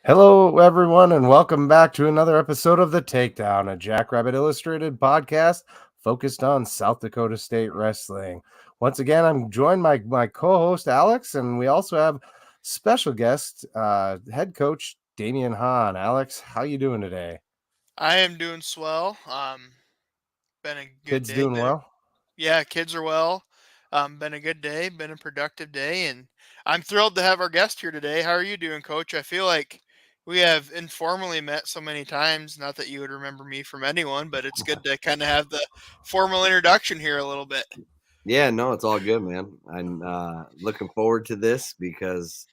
Hello, everyone, and welcome back to another episode of The Takedown, a Jackrabbit Illustrated podcast focused on South Dakota State wrestling. Once again, I'm joined by my co-host Alex, and we also have special guest, head coach Damian Hahn. Alex, how you doing today? I am doing swell. Been a good Kids day. doing well? Yeah, kids are well. Been a good day. Been a productive day, and I'm thrilled to have our guest here today. How are you doing, Coach? I feel like we have informally met so many times. Not that you would remember me from anyone, but it's good to kind of have the formal introduction here a little bit. Yeah, no, it's all good, man. I'm looking forward to this because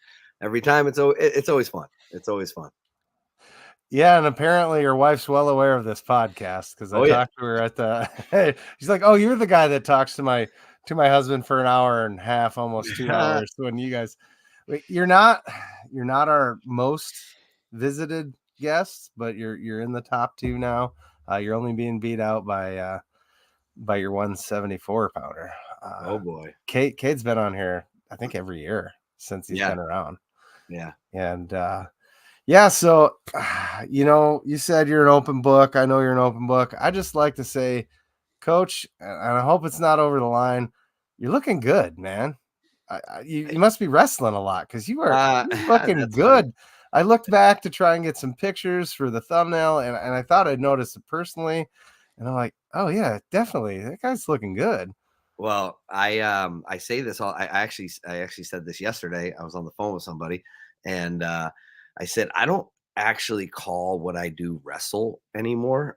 every time it's always fun. It's always fun. Yeah, and apparently your wife's well aware of this podcast because I Oh yeah, talked to her at the. She's like, "Oh, you're the guy that talks to my husband for an hour and a half, almost 2 hours." When you guys, you're not our most visited guests, but you're in the top two now. You're only being beat out by your 174 pounder. oh boy, Cade's been on here, I think, every year since he's yeah, been around, yeah. and yeah, so you said you're an open book. I know you're an open book. I just like to say, Coach, and I hope it's not over the line. You're looking good, man. You must be wrestling a lot because you're looking That's funny. good. I looked back to try and get some pictures for the thumbnail, and I thought I'd noticed it personally, and I'm like, oh yeah, definitely, that guy's looking good. Well, I say this all. I actually said this yesterday. I was on the phone with somebody, and I said I don't actually call what I do wrestle anymore.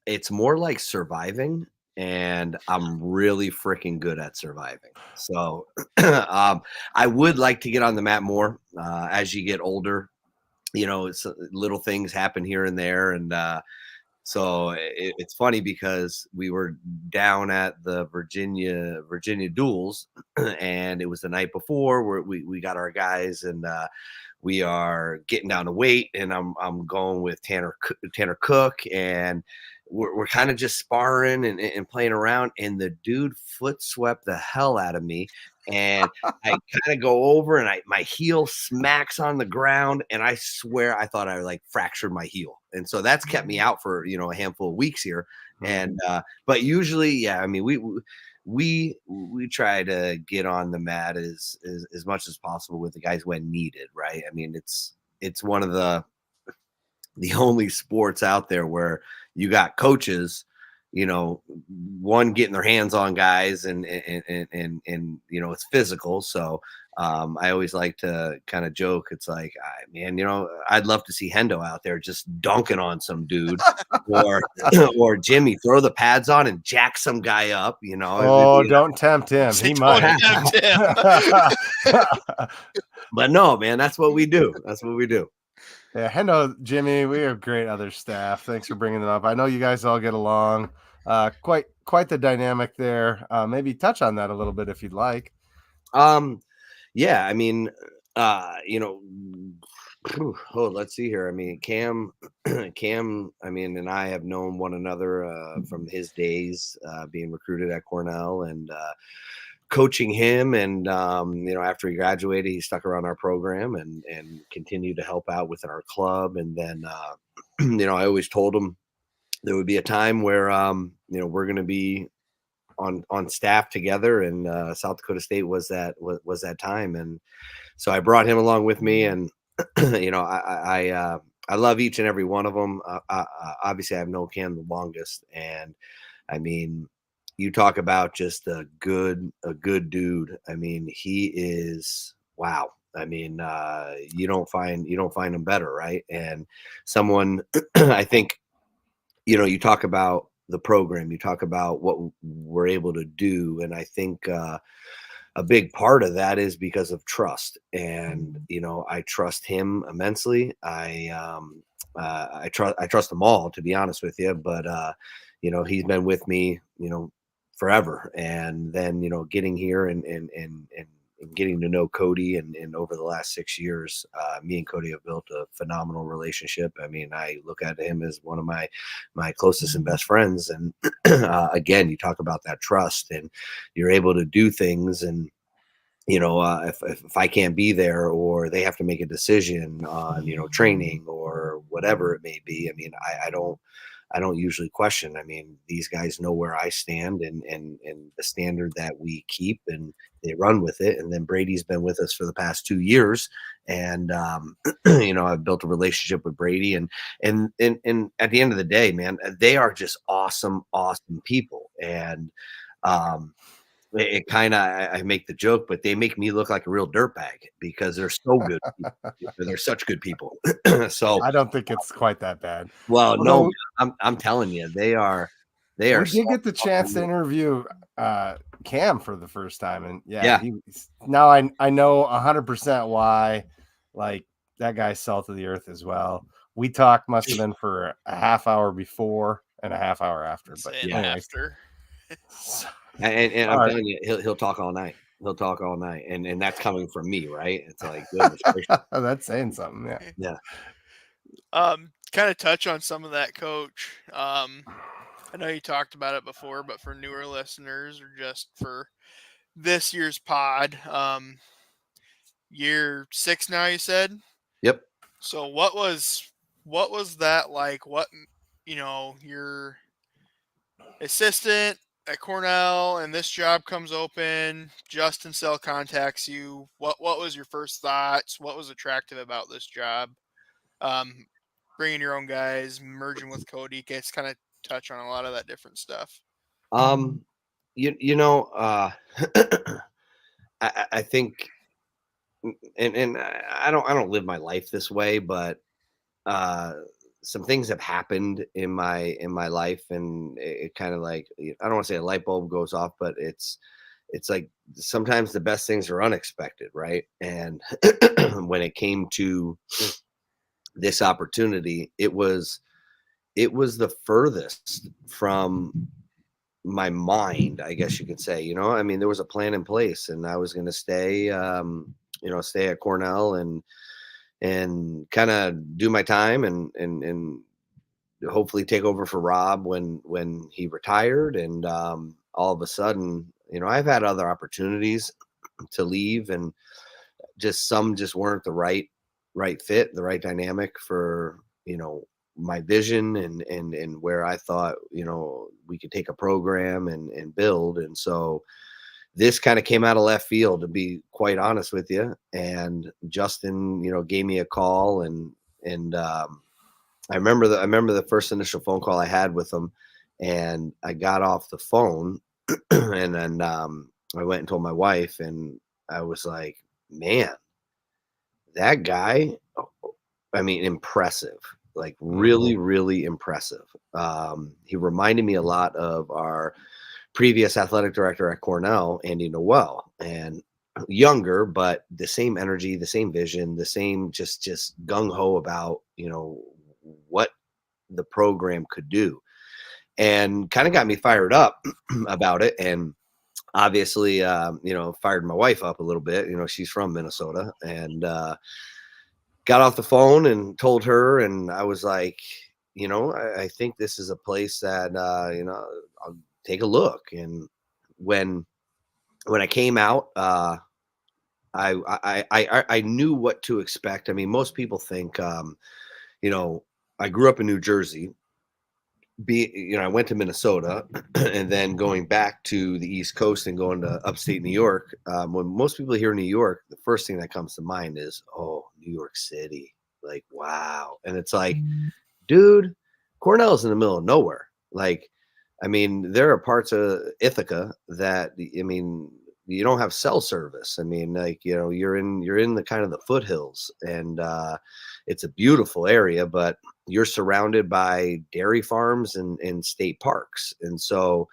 It's more like surviving, and I'm really freaking good at surviving. So I would like to get on the mat more as you get older. It's little things happen here and there, and so it's funny because we were down at the Virginia duels, and it was the night before where we got our guys, and we are getting down to weight, and I'm going with Tanner Cook, and we're kind of just sparring and playing around, and the dude foot swept the hell out of me, and I kind of go over, and my heel smacks on the ground, and I swear I thought I like fractured my heel, and so that's kept me out for a handful of weeks here, and but usually, yeah, I mean we try to get on the mat as much as possible with the guys when needed, right? I mean it's one of the only sports out there where you got coaches, one getting their hands on guys, and it's physical. So I always like to kind of joke. It's like, man, I'd love to see Hendo out there just dunking on some dude, or or Jimmy throw the pads on and jack some guy up. Oh, don't tempt him. He Don't might. tempt him. But no, man, that's what we do. That's what we do. Yeah, hello, Jimmy. We have great other staff. Thanks for bringing them up. I know you guys all get along. Quite the dynamic there. Maybe touch on that a little bit if you'd like. Yeah, I mean, let's see here. I mean, Cam, I mean, and I have known one another from his days being recruited at Cornell, and coaching him, and after he graduated, he stuck around our program and continued to help out within our club. And then I always told him there would be a time where we're going to be on staff together, and South Dakota State was that time. And so I brought him along with me, and I love each and every one of them. Obviously, I've known Cam the longest, and I mean, you talk about just a good dude. I mean, he is, wow. I mean, you don't find him better, right? And someone, I think, you talk about the program, you talk about what we're able to do, and I think a big part of that is because of trust. And I trust him immensely. I trust them all, to be honest with you. But he's been with me forever. And then getting here and getting to know Cody, and over the last 6 years, me and Cody have built a phenomenal relationship. I mean, I look at him as one of my closest and best friends. And again, you talk about that trust, and you're able to do things, and if I can't be there, or they have to make a decision on, training or whatever it may be. I mean, I don't usually question. I mean, these guys know where I stand, and the standard that we keep, and they run with it. And then Brady's been with us for the past 2 years, and I've built a relationship with Brady, and at the end of the day, man, they are just awesome, awesome people, and it kind of, I make the joke, but they make me look like a real dirtbag because they're so good. They're such good people. So, I don't think it's quite that bad. well, no, Although I'm telling you, they are we so did get the chance to awesome. interview Cam for the first time, and Yeah. now I know 100% why. Like, that guy's salt of the earth as well. We talked must have been for a half hour before and a half hour after, but Saying anyways. after. And All I'm right. telling you, he'll talk all night. He'll talk all night, and that's coming from me, right? It's like, goodness gracious. That's saying something. Yeah. Yeah. Kind of touch on some of that, Coach. I know you talked about it before, but for newer listeners or just for this year's pod, year 6 now, you said. Yep. So what was that like? What, your assistant at Cornell and this job comes open, Justin Sell contacts you. What was your first thoughts? What was attractive about this job? Bringing your own guys, merging with Cody, gets kind of touch on a lot of that different stuff. Um, I think, and I don't live my life this way, but some things have happened in my life, and it kind of like, I don't want to say a light bulb goes off, but it's like sometimes the best things are unexpected, right? And when it came to this opportunity, it was the furthest from my mind, I guess you could say. I mean, there was a plan in place, and I was going to stay at Cornell, and kind of do my time, and hopefully take over for Rob when he retired. And all of a sudden, I've had other opportunities to leave, and some just weren't the right fit, the right dynamic for my vision, and where I thought we could take a program and build. And so this kind of came out of left field, to be quite honest with you. And Justin, gave me a call, and I remember the first initial phone call I had with him, and I got off the phone, and then I went and told my wife, and I was like, man, that guy, I mean, impressive, like really, really impressive. He reminded me a lot of our previous athletic director at Cornell, Andy Noel, and younger, but the same energy, the same vision, the same just gung ho about what the program could do, and kind of got me fired up about it. And obviously, fired my wife up a little bit. She's from Minnesota, and got off the phone and told her, and I was like, I think this is a place that I'll take a look. And when I came out, I knew what to expect. I mean, most people think, I grew up in New Jersey. I went to Minnesota, and then going back to the East Coast and going to upstate New York. When most people hear New York, the first thing that comes to mind is, oh, New York City. Like, wow. And it's like, dude, Cornell's in the middle of nowhere. Like, I mean, there are parts of Ithaca that, I mean, you don't have cell service. I mean, like, you're in the kind of the foothills, and it's a beautiful area, but you're surrounded by dairy farms and state parks. And so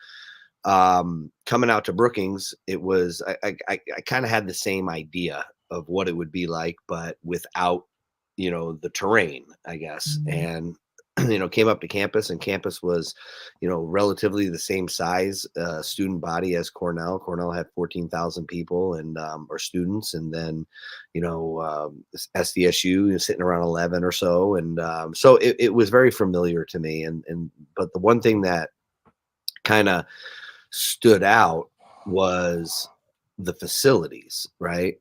coming out to Brookings, it was, I kind of had the same idea of what it would be like, but without, the terrain, I guess. And came up to campus, and campus was, relatively the same size student body as Cornell. Cornell had 14,000 people, and or students, and then, SDSU sitting around 11 or so. And so it was very familiar to me. But the one thing that kind of stood out was the facilities, right?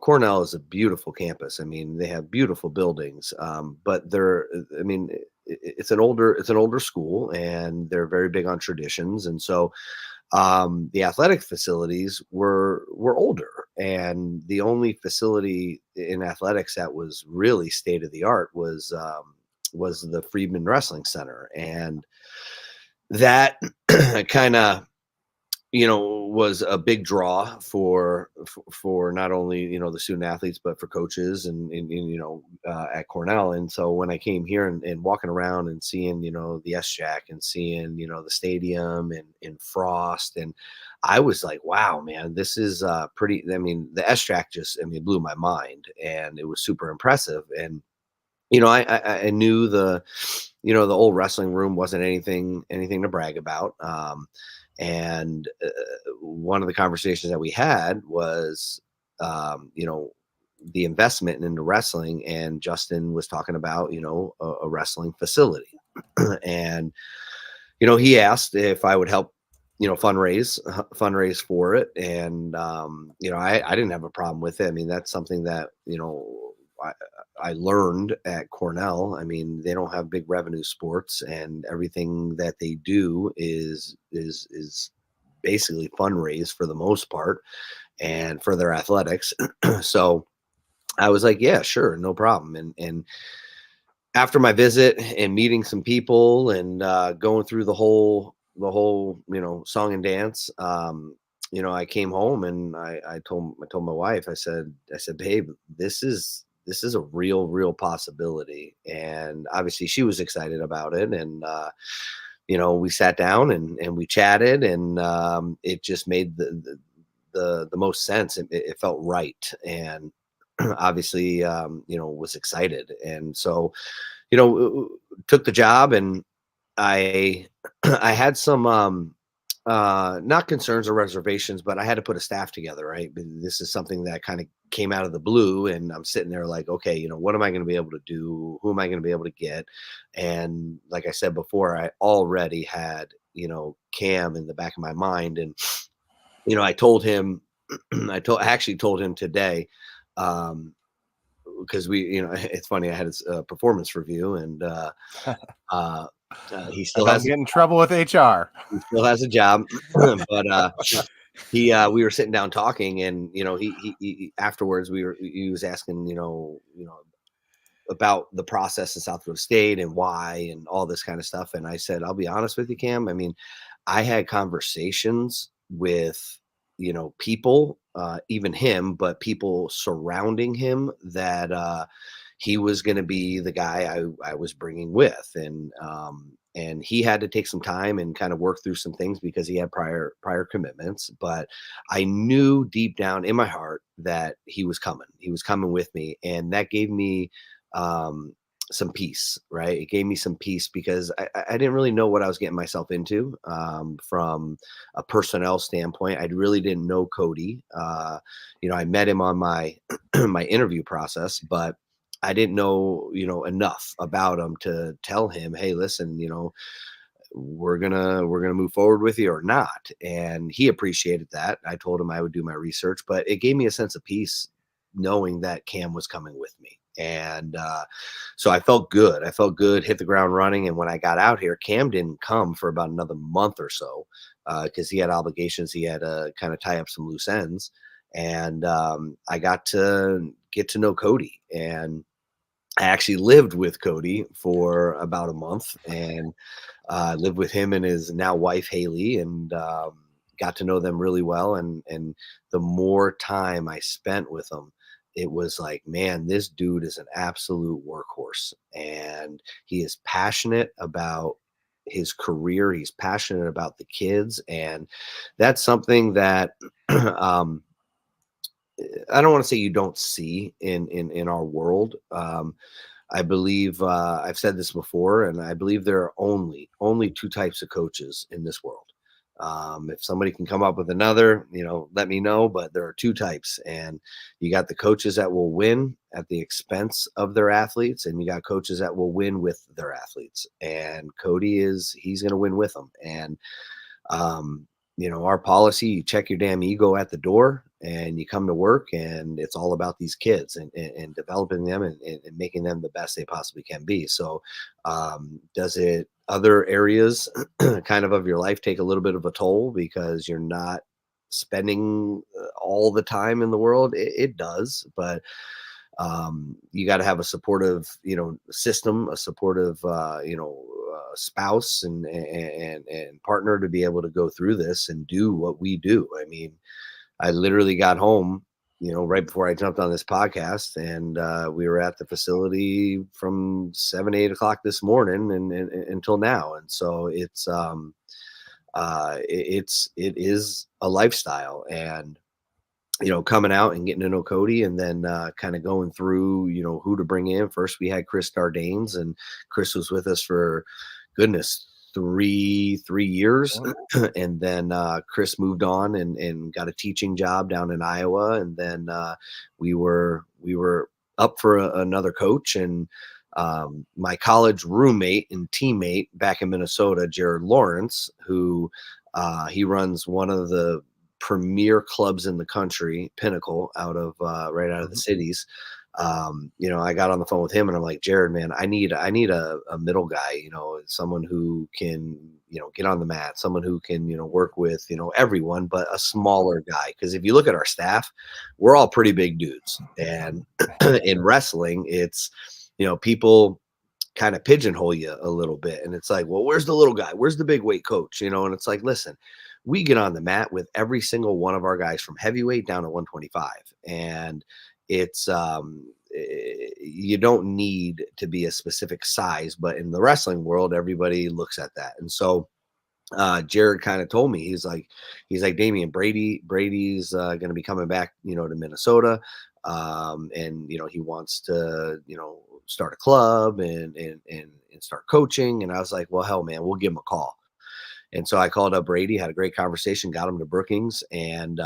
Cornell is a beautiful campus. I mean, they have beautiful buildings, but I mean, it's an older school, and they're very big on traditions, and so the athletic facilities were older, and the only facility in athletics that was really state of the art was the Friedman Wrestling Center, and that kind of was a big draw for not only the student athletes, but for coaches and at Cornell. And so when I came here and walking around and seeing the S-Jack and seeing the stadium and Frost, and I was like, wow, man, this is pretty. I mean, the S-Jack just blew my mind, and it was super impressive. And I knew the old wrestling room wasn't anything to brag about. And one of the conversations that we had was, the investment into wrestling, and Justin was talking about, a wrestling facility. And, he asked if I would help, fundraise for it. And, I didn't have a problem with it. I mean, that's something that, I learned at Cornell. I mean, they don't have big revenue sports, and everything that they do is basically fundraise for the most part, and for their athletics. So I was like, yeah, sure, no problem. And after my visit and meeting some people and going through the whole song and dance, I came home and I told my wife, I said, babe, this is a real possibility. And obviously she was excited about it. And, we sat down and we chatted, and it just made the most sense. It felt right. And obviously, was excited. And so, took the job, and I, I had some, not concerns or reservations, but I had to put a staff together, right? This is something that kind of came out of the blue, and I'm sitting there like, okay, what am I going to be able to do? Who am I going to be able to get? And like I said before, I already had, Cam in the back of my mind. And, I told him, I actually told him today, because it's funny, I had his performance review, and he still Don't get in trouble with HR. He still has a job, but we were sitting down talking, and he afterwards he was asking about the process in South Dakota State and why and all this kind of stuff. And I said, I'll be honest with you, Cam. I mean, I had conversations with people, even him, but people surrounding him, that he was going to be the guy I was bringing with. And he had to take some time and kind of work through some things because he had prior commitments. But I knew deep down in my heart that he was coming. He was coming with me, and that gave me some peace, right? It gave me some peace because I didn't really know what I was getting myself into from a personnel standpoint. I really didn't know Cody. I met him on my my interview process, but I didn't know, enough about him to tell him, hey, listen, we're gonna move forward with you or not. And he appreciated that. I told him I would do my research, but it gave me a sense of peace knowing that Cam was coming with me. And so I felt good. Hit the ground running. And when I got out here, Cam didn't come for about another month or so because he had obligations. He had to kind of tie up some loose ends. And I got to get to know Cody. And I actually lived with Cody for about a month, and lived with him and his now wife, Haley, and got to know them really well. And the more time I spent with them, it was like, man, this dude is an absolute workhorse, and he is passionate about his career. He's passionate about the kids. And that's something that, I don't want to say you don't see in our world. I believe I've said this before, and I believe there are only two types of coaches in this world. If somebody can come up with another, let me know. But there are two types, and you got the coaches that will win at the expense of their athletes, and you got coaches that will win with their athletes. And Cody he's going to win with them. And our policy, you check your damn ego at the door and you come to work, and it's all about these kids and developing them and making them the best they possibly can be. So does it other areas kind of your life take a little bit of a toll because you're not spending all the time in the world? It does, but you got to have a supportive system, a supportive spouse and partner to be able to go through this and do what we do. I mean, I literally got home right before I jumped on this podcast, and we were at the facility from 7, 8 o'clock this morning and until now. And so it is a lifestyle. And coming out and getting to know Cody, and then kind of going through, who to bring in. First, we had Chris Dardanes, and Chris was with us for, goodness, three years. And then Chris moved on and got a teaching job down in Iowa. And then we were up for another coach. And my college roommate and teammate back in Minnesota, Jared Lawrence, who he runs one of the premier clubs in the country, Pinnacle, out of right out of the cities. I got on the phone with him and I'm like, Jared, man, I need a middle guy, someone who can, get on the mat, someone who can, work with, everyone, but a smaller guy. Cause if you look at our staff, we're all pretty big dudes. And in wrestling, it's, people kind of pigeonhole you a little bit. And it's like, well, where's the little guy? Where's the big weight coach? And it's like, listen, we get on the mat with every single one of our guys from heavyweight down to 125. And it's, you don't need to be a specific size, but in the wrestling world, everybody looks at that. And so Jared kind of told me, he's like, Damion, Brady's going to be coming back, to Minnesota. And, he wants to, start a club and start coaching. And I was like, well, hell, man, we'll give him a call. And so I called up Brady, had a great conversation, got him to Brookings, and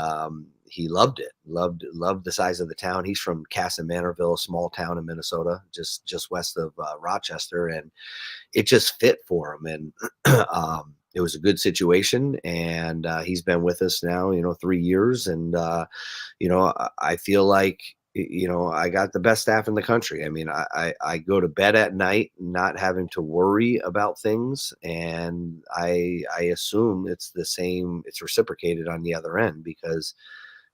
he loved it. Loved the size of the town. He's from Casson Manorville, a small town in Minnesota, just west of Rochester, and it just fit for him. And it was a good situation, and he's been with us now, 3 years, and I feel like I got the best staff in the country. I mean, I go to bed at night not having to worry about things. And I assume it's the same, it's reciprocated on the other end, because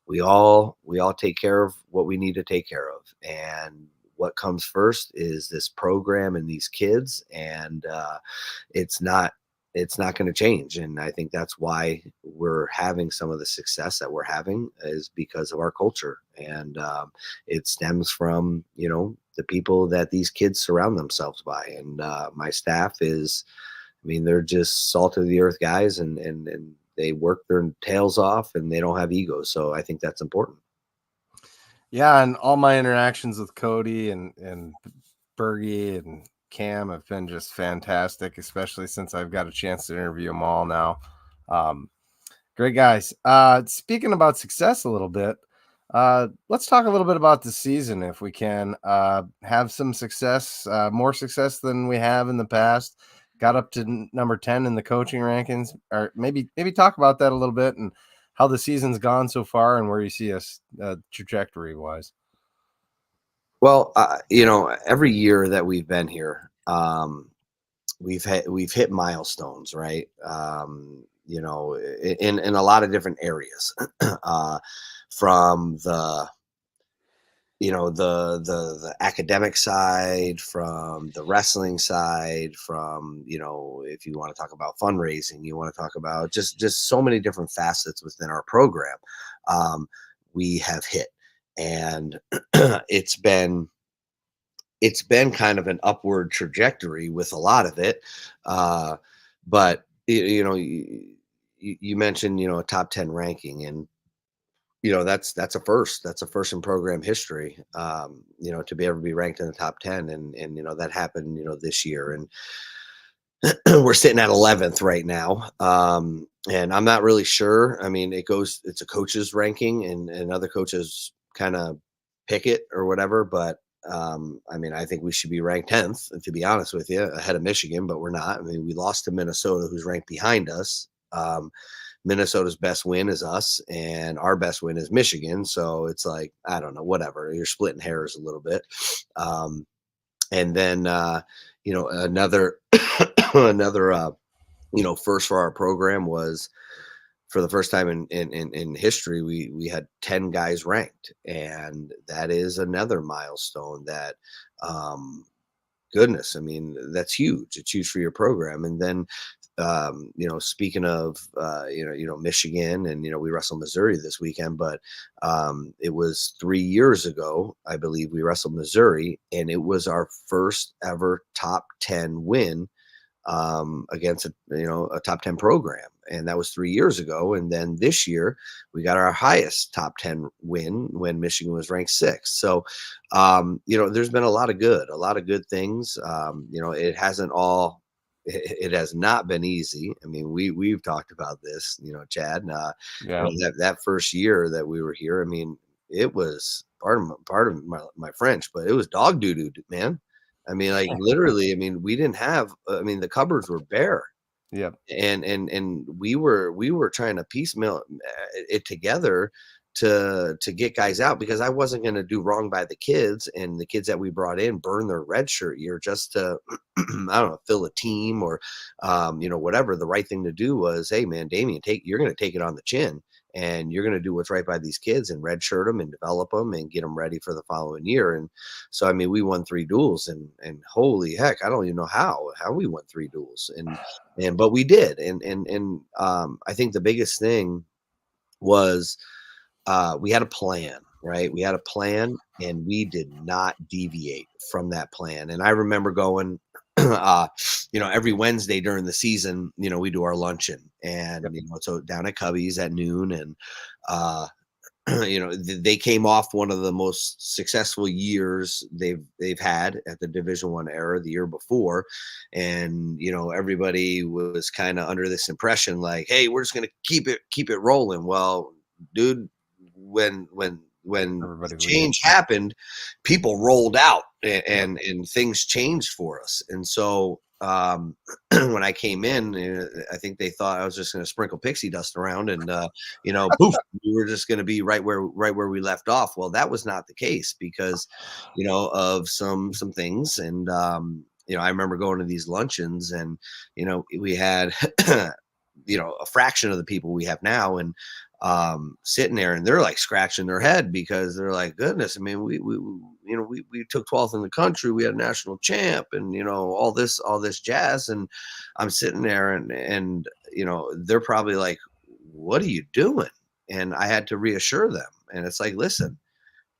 we all take care of what we need to take care of. And what comes first is this program and these kids. And it's not going to change. And I think that's why we're having some of the success that we're having, is because of our culture. And it stems from, the people that these kids surround themselves by. And my staff is, they're just salt of the earth guys, and they work their tails off, and they don't have egos. So I think that's important. Yeah. And all my interactions with Cody and Bergie and Cam have been just fantastic, especially since I've got a chance to interview them all now. Great guys. Speaking about success a little bit, let's talk a little bit about the season, if we can. Have some success, more success than we have in the past. Got up to number 10 in the coaching rankings. Or maybe talk about that a little bit and how the season's gone so far and where you see us trajectory wise. Well, every year that we've been here, we've hit milestones, right? In a lot of different areas, from the the academic side, from the wrestling side, from if you want to talk about fundraising, you want to talk about just so many different facets within our program, we have hit. And it's been kind of an upward trajectory with a lot of it. But you mentioned, a top 10 ranking, and that's a first. That's a first in program history. To be able to be ranked in the top 10, and that happened this year, and we're sitting at 11th right now. And I'm not really sure. It's a coach's ranking, and other coaches kind of pick it or whatever, but I think we should be ranked 10th, to be honest with you, ahead of Michigan, but we're not. We lost to Minnesota, who's ranked behind us. Minnesota's best win is us, and our best win is Michigan. So it's like, I don't know, whatever. You're splitting hairs a little bit. And then, another, another, first for our program was, for the first time in history, we had 10 guys ranked, and that is another milestone that, goodness, I mean, that's huge. It's huge for your program. And then, speaking of, Michigan, and, we wrestled Missouri this weekend, but it was 3 years ago, I believe, we wrestled Missouri, and it was our first ever top 10 win against a top 10 program. And that was 3 years ago. And then this year we got our highest top 10 win when Michigan was ranked sixth. So, there's been a lot of good things. It hasn't all, it has not been easy. I mean, we've talked about this, Chad, Yeah. that first year that we were here. I mean, it was part of my French, but it was dog doo-doo, man. I mean, like, literally, I mean, we didn't have, the cupboards were bare, Yep. and we were trying to piecemeal it together to get guys out, because I wasn't going to do wrong by the kids, and the kids that we brought in burn their red shirt year just to, I don't know, fill a team or, whatever. The right thing to do was, hey man, Damian, you're going to take it on the chin, and you're going to do what's right by these kids and redshirt them and develop them and get them ready for the following year. And so, I mean, we won 3 duels, and holy heck, I don't even know how we won 3 duels, but we did. And I think the biggest thing was, we had a plan, right? We had a plan, and we did not deviate from that plan. And I remember going, every Wednesday during the season, we do our luncheon, and, so down at Cubby's at noon, and, they came off one of the most successful years they've had at the Division I era the year before. And, everybody was kind of under this impression like, hey, we're just going to keep it rolling. Well, dude, when Everybody change happened, people rolled out, and things changed for us. And so, when I came in, I think they thought I was just going to sprinkle pixie dust around, and poof, we were just going to be right where we left off. Well, that was not the case, because of some things. And I remember going to these luncheons, and we had a fraction of the people we have now, and sitting there, and they're like scratching their head, because they're like, goodness, I mean, we took 12th in the country, we had a national champ, and all this jazz. And I'm sitting there, and they're probably like, what are you doing? And I had to reassure them, and it's like, listen,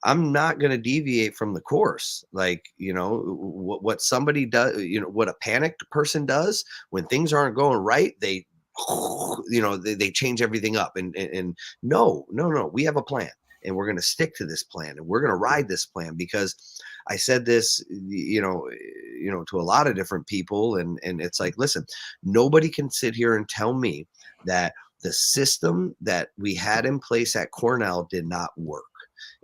I'm not going to deviate from the course. Like, what somebody does, what a panicked person does when things aren't going right, they change everything up. And no, we have a plan, and we're going to stick to this plan, and we're going to ride this plan. Because I said this, to a lot of different people, and it's like, listen, nobody can sit here and tell me that the system that we had in place at Cornell did not work.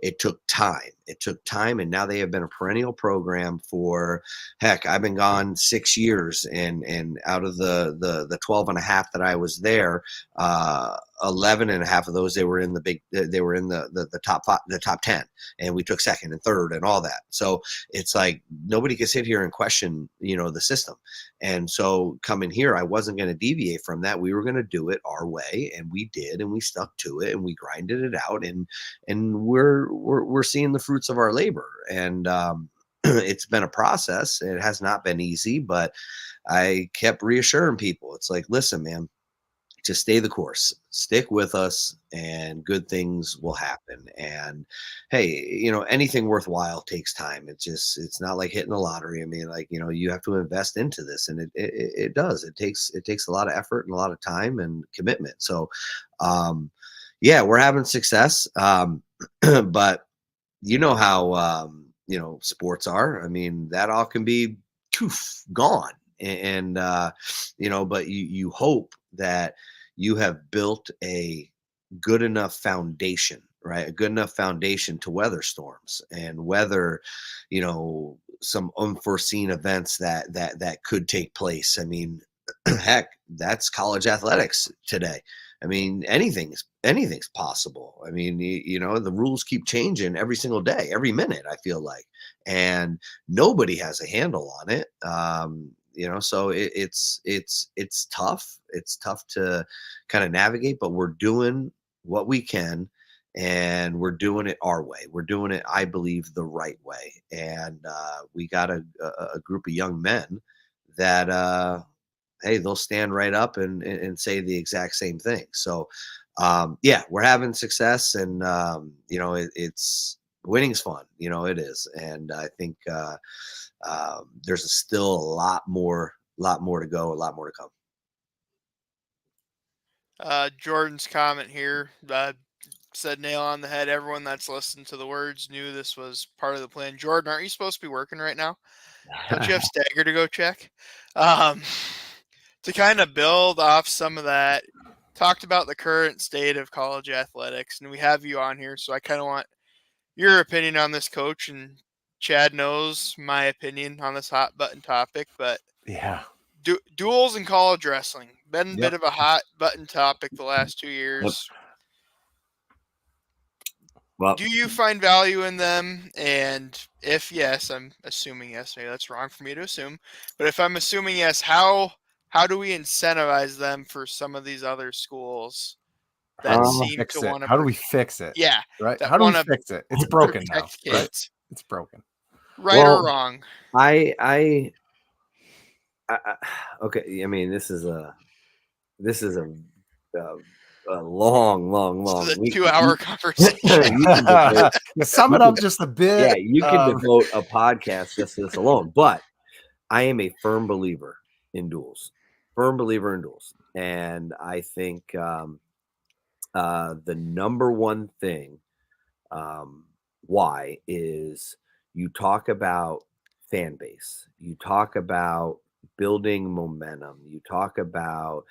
It took time, and now they have been a perennial program for, heck, I've been gone 6 years, and out of the 12 and a half that I was there, 11 and a half of those, they were in the top 5, the top 10, and we took second and third and all that. So it's like, nobody can sit here and question, the system. And so coming here, I wasn't going to deviate from that. We were going to do it our way, and we did, and we stuck to it, and we grinded it out, and we're seeing the fruits of our labor. And it's been a process. It has not been easy, but I kept reassuring people. It's like, listen, man, just stay the course, stick with us, and good things will happen. And hey, anything worthwhile takes time. It's not like hitting the lottery. I mean, like, you have to invest into this, and it does. It takes a lot of effort and a lot of time and commitment. So, yeah, we're having success. But how, sports are. I mean, that all can be gone. And but you hope that you have built a good enough foundation, right? A good enough foundation to weather storms and weather, some unforeseen events that could take place. I mean, heck, that's college athletics today. I mean, anything's possible. I mean, the rules keep changing every single day, every minute, I feel like, and nobody has a handle on it. So it's tough. It's tough to kind of navigate, but we're doing what we can, and we're doing it our way. We're doing it, I believe, the right way. And we got a group of young men that hey, they'll stand right up and say the exact same thing. So yeah, we're having success, and it's winning's fun. It is, and I think there's still a lot more to go, a lot more to come. Jordan's comment here said nail on the head. Everyone that's listened to the words knew this was part of the plan. Jordan, aren't you supposed to be working right now? Don't you have Stagger to go check? To kind of build off some of that, talked about the current state of college athletics, and we have you on here, so I kind of want your opinion on this, Coach. And Chad knows my opinion on this hot button topic, but Yeah. Duels in college wrestling been a bit of a hot button topic the last 2 years. Yep. Well, do you find value in them? And if yes, I'm assuming yes. Maybe that's wrong for me to assume. But if I'm assuming yes, how do we incentivize them for some of these other schools that seem to want to? How do we fix it? Yeah, right. How do we fix it? It's broken now. Right? It's broken. Right or wrong? I okay. I mean, this is a long. This is a 2-hour conversation. Sum it up just a bit. Yeah, you can devote a podcast just to this alone. But I am a firm believer in duels. And I think the number one thing why is you talk about fan base, you talk about building momentum, you talk about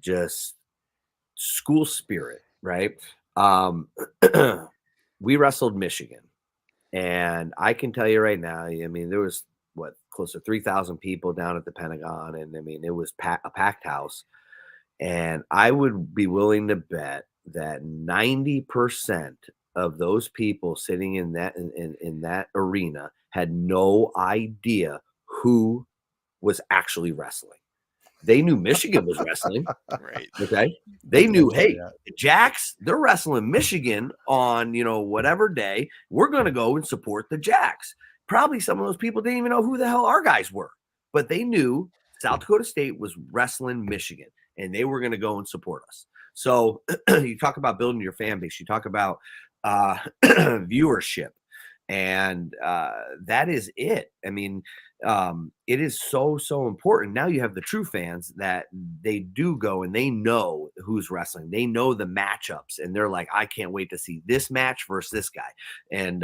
just school spirit, right? We wrestled Michigan, and I can tell you right now, I mean, there was close to 3,000 people down at the Pentagon, and I mean, it was a packed house. And I would be willing to bet that 90% of those people sitting in that arena had no idea who was actually wrestling. They knew Michigan was wrestling. Right. Okay. They knew, hey, the Jacks, they're wrestling Michigan on, whatever day. We're going to go and support the Jacks. Probably some of those people didn't even know who the hell our guys were, but they knew South Dakota State was wrestling Michigan, and they were going to go and support us. So you talk about building your fan base. You talk about viewership, and that is it. I mean, it is so important. Now you have the true fans that they do go and they know who's wrestling. They know the matchups, and they're like, I can't wait to see this match versus this guy. And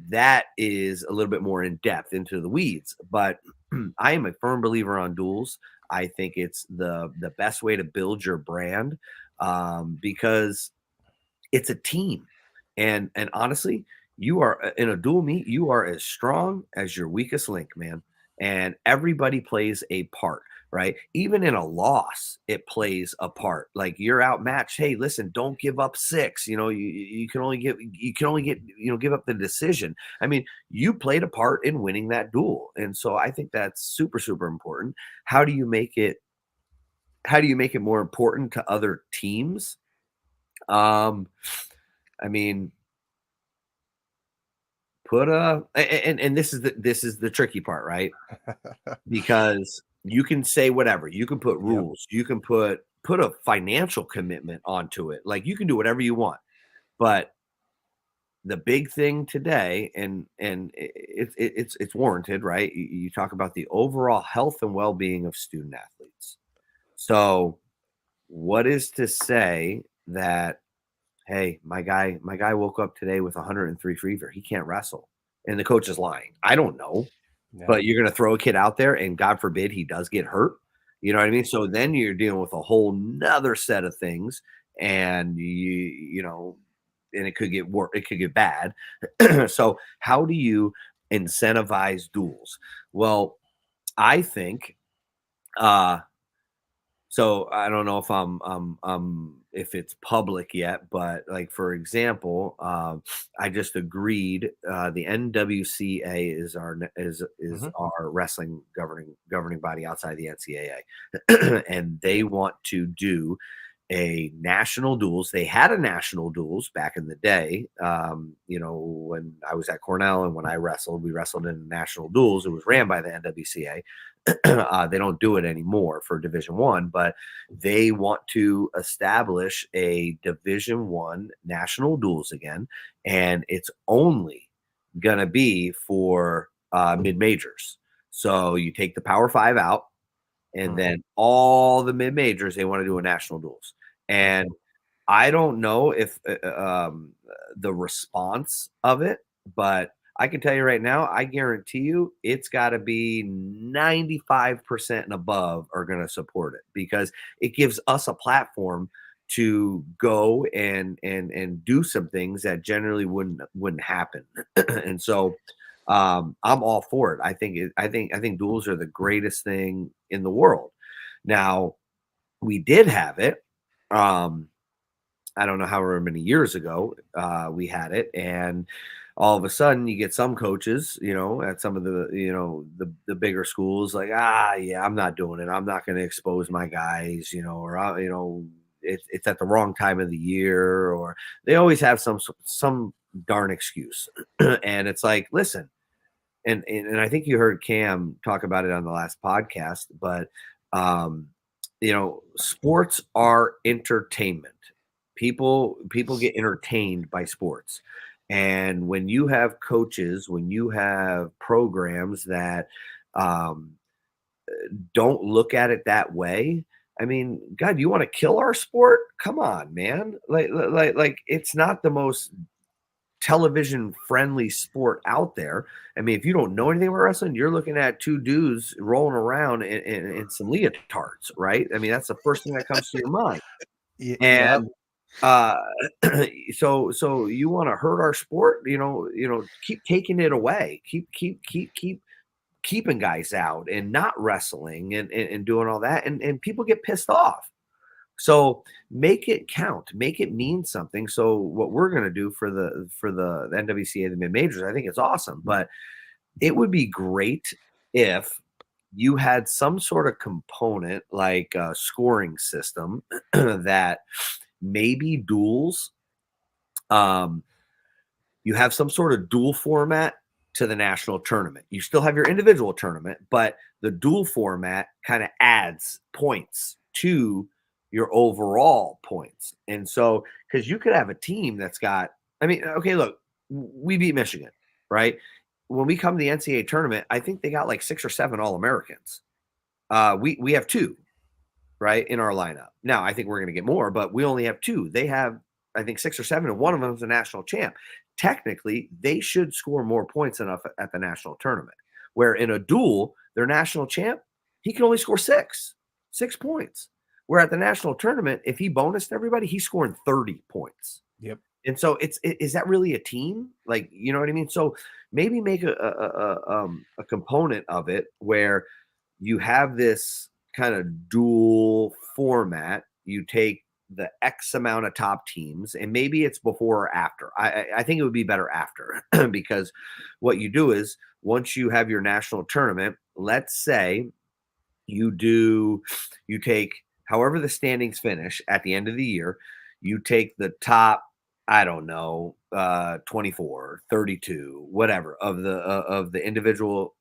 that is a little bit more in depth into the weeds, but I am a firm believer on duels. I think it's the best way to build your brand, because it's a team. And honestly, you are in a dual meet, you are as strong as your weakest link, man. And everybody plays a part, right? Even in a loss, it plays a part. Like, you're outmatched. Hey, listen, don't give up 6. You can only get give up the decision. I mean, you played a part in winning that duel. And so I think that's super important. How do you make it more important to other teams? I mean, and this is the tricky part, right? Because you can say whatever, you can put rules, you can put a financial commitment onto it. Like, you can do whatever you want, but the big thing today, and it's warranted, right? You talk about the overall health and well-being of student athletes. So what is to say that, hey, my guy woke up today with 103 fever, he can't wrestle, and the coach is lying? I don't know. Yeah. But you're going to throw a kid out there, and God forbid he does get hurt. You know what I mean? So then you're dealing with a whole nother set of things, and and it could get worse. It could get bad. So how do you incentivize duels? Well, I think So I don't know if it's public yet, but like for example, I just agreed. The NWCA is Mhm. our wrestling governing body outside the NCAA, and they want to do a national duels. They had a national duels back in the day. When I was at Cornell and when I wrestled, we wrestled in national duels. It was ran by the NWCA. They don't do it anymore for Division One, but they want to establish a Division One national duels again, and it's only gonna be for mid majors. So you take the Power Five out, and Mhm. then all the mid majors they want to do a national duels. And I don't know if the response of it, but I can tell you right now, I guarantee you it's got to be 95% and above are going to support it because it gives us a platform to go and do some things that generally wouldn't happen. And so I'm all for it. I think duels are the greatest thing in the world. Now, we did have it. Um, I don't know however many years ago we had it, and all of a sudden you get some coaches, at some of the bigger schools, like yeah, I'm not doing it. I'm not going to expose my guys, it's at the wrong time of the year, or they always have some darn excuse, and it's like, listen, and I think you heard Cam talk about it on the last podcast, but um, sports are entertainment. People get entertained by sports. And when you have coaches, when you have programs that um, don't look at it that way, I mean, God, you want to kill our sport? Come on, man! Like, it's not the most television friendly sport out there. I mean, if you don't know anything about wrestling, you're looking at two dudes rolling around in some leotards, right? I mean, that's the first thing that comes to your mind. Yep. And uh so you want to hurt our sport, keep taking it away, keep keeping guys out and not wrestling and doing all that, and people get pissed off. So make it count, make it mean something. So what we're going to do for the NWCA, the mid majors, I think it's awesome, but it would be great if you had some sort of component like a scoring system that maybe duels. Um, you have some sort of dual format to the national tournament. You still have your individual tournament, but the dual format kind of adds points to your overall points. And so, because you could have a team that's got, I mean, okay, look, we beat Michigan, right? When we come to the NCAA tournament, I think they got like 6 or 7 All Americans. We have 2, right, in our lineup. Now, I think we're going to get more, but we only have 2. They have, I think, 6 or 7, and one of them is a national champ. Technically, they should score more points than us at the national tournament. Where in a duel, their national champ, he can only score 6 points. Where at the national tournament, if he bonused everybody, he's scoring 30 points. Yep. And so is that really a team? Like, you know what I mean? So maybe make a component of it where you have this kind of dual format. You take the X amount of top teams, and maybe it's before or after. I think it would be better after because what you do is once you have your national tournament, let's say you take however the standings finish at the end of the year, you take the top, I don't know, 24, 32, whatever of the individual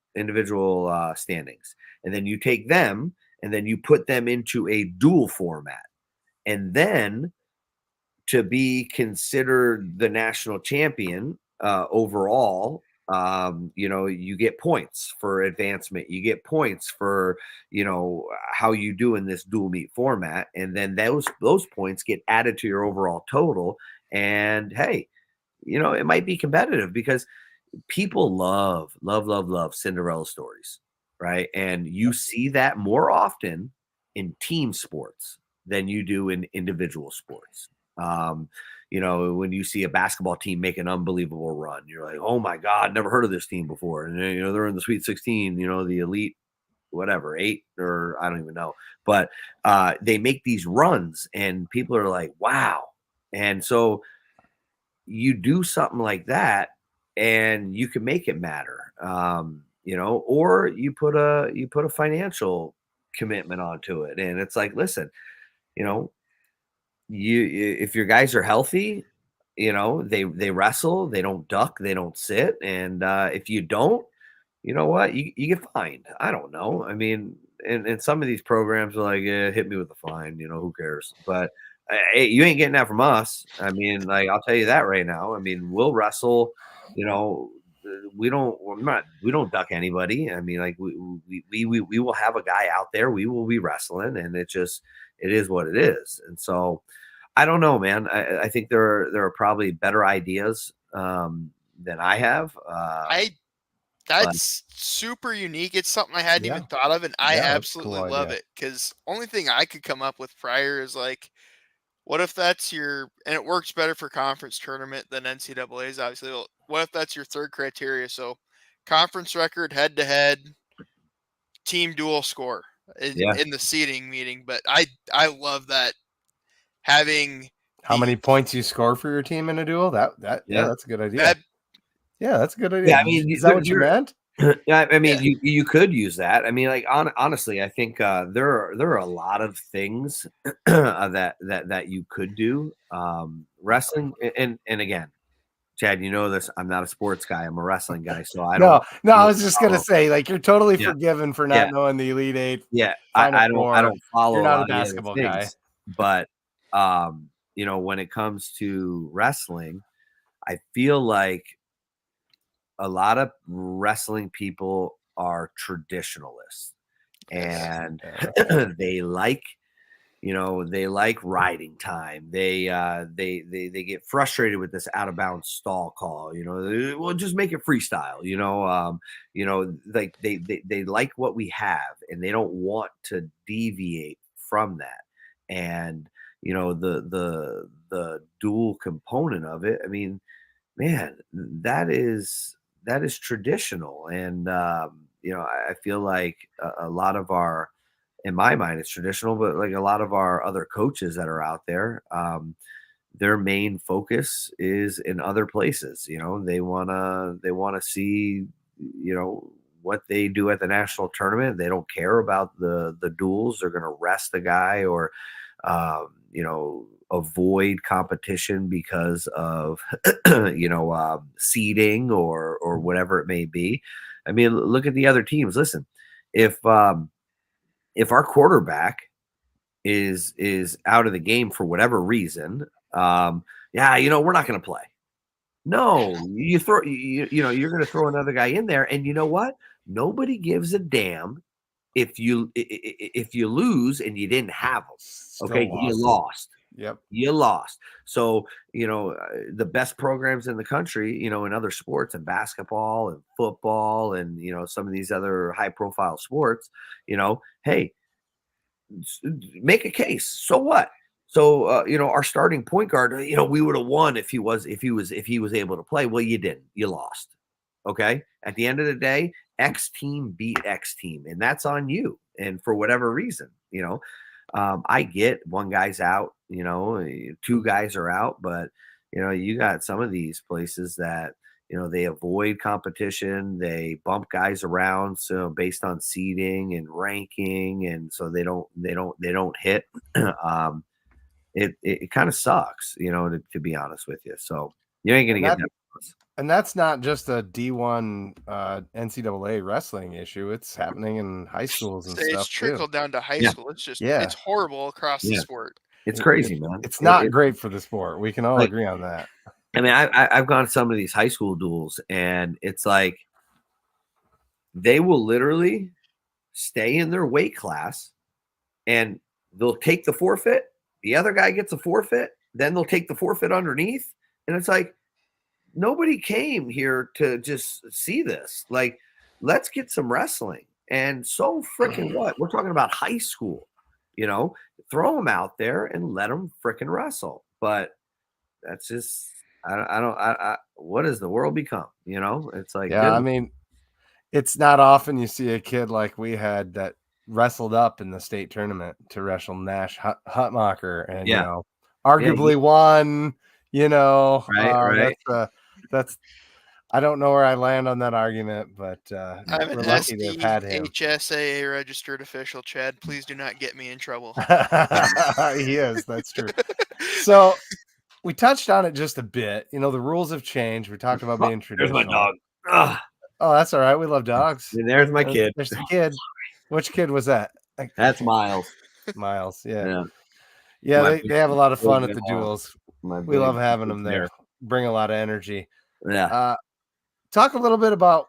standings, and then you take them and then you put them into a dual format, and then to be considered the national champion overall, you get points for advancement. You get points for, how you do in this dual meet format. And then those points get added to your overall total. And hey, it might be competitive because people love Cinderella stories, right? And you see that more often in team sports than you do in individual sports. Um, when you see a basketball team make an unbelievable run, you're like, oh my God, never heard of this team before. And then, they're in the Sweet 16, the elite whatever, 8, or I don't even know. But they make these runs and people are like, wow. And so you do something like that and you can make it matter. Or you put a financial commitment onto it. And it's like, listen, you know, if your guys are healthy, they wrestle, they don't duck, they don't sit. And if you don't, you know what? You get fined. I don't know. I mean, and some of these programs are like, yeah, hit me with a fine. Who cares? But hey, you ain't getting that from us. I mean, like, I'll tell you that right now. I mean, we'll wrestle. You know, we don't duck anybody. I mean, like, we will have a guy out there. We will be wrestling, and it is what it is. And so, I don't know, man. I think there are probably better ideas than I have. But That's super unique. It's something I hadn't even Yeah. thought of, and I Yeah, that's a cool absolutely love idea. it. Because only thing I could come up with prior is like, what if that's and it works better for conference tournament than NCAA's, obviously. Well, what if that's your third criteria? So, conference record, head to head, team dual score yeah, in the seeding meeting. But I love that having How the many points you score for your team in a duel? Yeah, yeah. that's a good idea. that Yeah, that's a good idea. Yeah, I mean, Is that what you meant? yeah, I yeah mean, you could use that. I mean, like, honestly, I think there are a lot of things that you could do. Wrestling, and again, Chad, you know this. I'm not a sports guy. I'm a wrestling guy, so I don't. No, I Really was just gonna follow. say, like, you're totally Yeah, forgiven for yeah, not knowing the Elite Eight, yeah. Final I Four. don't You're follow a not a lot of the other basketball guy. things, but when it comes to wrestling, I feel like a lot of wrestling people are traditionalists, yes and Yeah. they like riding time. They get frustrated with this out of bounds stall call. Well, just make it freestyle. Like they like what we have, and they don't want to deviate from that. And the dual component of it. I mean, man, that is traditional. And I feel like a lot of our, in my mind, it's traditional, but like a lot of our other coaches that are out there, their main focus is in other places. They wanna see, what they do at the national tournament. They don't care about the duels. They're gonna rest the guy, or avoid competition because of seeding, or whatever it may be. I mean, look at the other teams. Listen, if our quarterback is out of the game for whatever reason, yeah, we're not going to play. No, you're going to throw another guy in there, and you know what? Nobody gives a damn if you lose and you didn't have them. Still Okay, you lost. lost. Yep. You lost. So, the best programs in the country, in other sports, and basketball and football, and, some of these other high profile sports, hey, make a case. So what? So, our starting point guard, we would have won if he was able to play. Well, you didn't. You lost. Okay. At the end of the day, X team beat X team, and that's on you. And for whatever reason, I get one guy's out, two guys are out, but you got some of these places that they avoid competition, they bump guys around, so based on seeding and ranking, and so they don't hit. It kind of sucks, to be honest with you. So you ain't gonna And get that that from us. and that's not just a D1 NCAA wrestling issue. It's happening in high schools and say it's stuff too. trickled down to high Yeah, school. Yeah. it's horrible across the yeah, sport. it's It, crazy, man. it's not great for the sport. We can all Like, agree on that. I mean, I've gone to some of these high school duels, and it's like they will literally stay in their weight class, and they'll take the forfeit. The other guy gets a forfeit, then they'll take the forfeit underneath, and it's like, nobody came here to just see this. Like, let's get some wrestling. And so freaking what? We're talking about high school, you know, throw them out there and let them freaking wrestle. But that's just, I don't, what does the world become? It's like, Yeah, I mean, it's not often you see a kid like we had that wrestled up in the state tournament to wrestle Nash Hutmacher and, Yeah. arguably won, Right. that's, I don't know where I land on that argument, but I'm an we're lucky to have had him. SDHSAA registered official, Chad. Please do not get me in trouble. He is, that's true. So we touched on it just a bit. The rules have changed. We talked about being There's my traditional. dog. Ugh. Oh, that's all right. We love dogs. And there's my kid. There's the kid. Which kid was that? That's Miles. Miles. Yeah. Yeah. Yeah, My they have a lot of fun at big, the duels. my We love big having them there. bear. Bring a lot of energy. Yeah. Talk a little bit about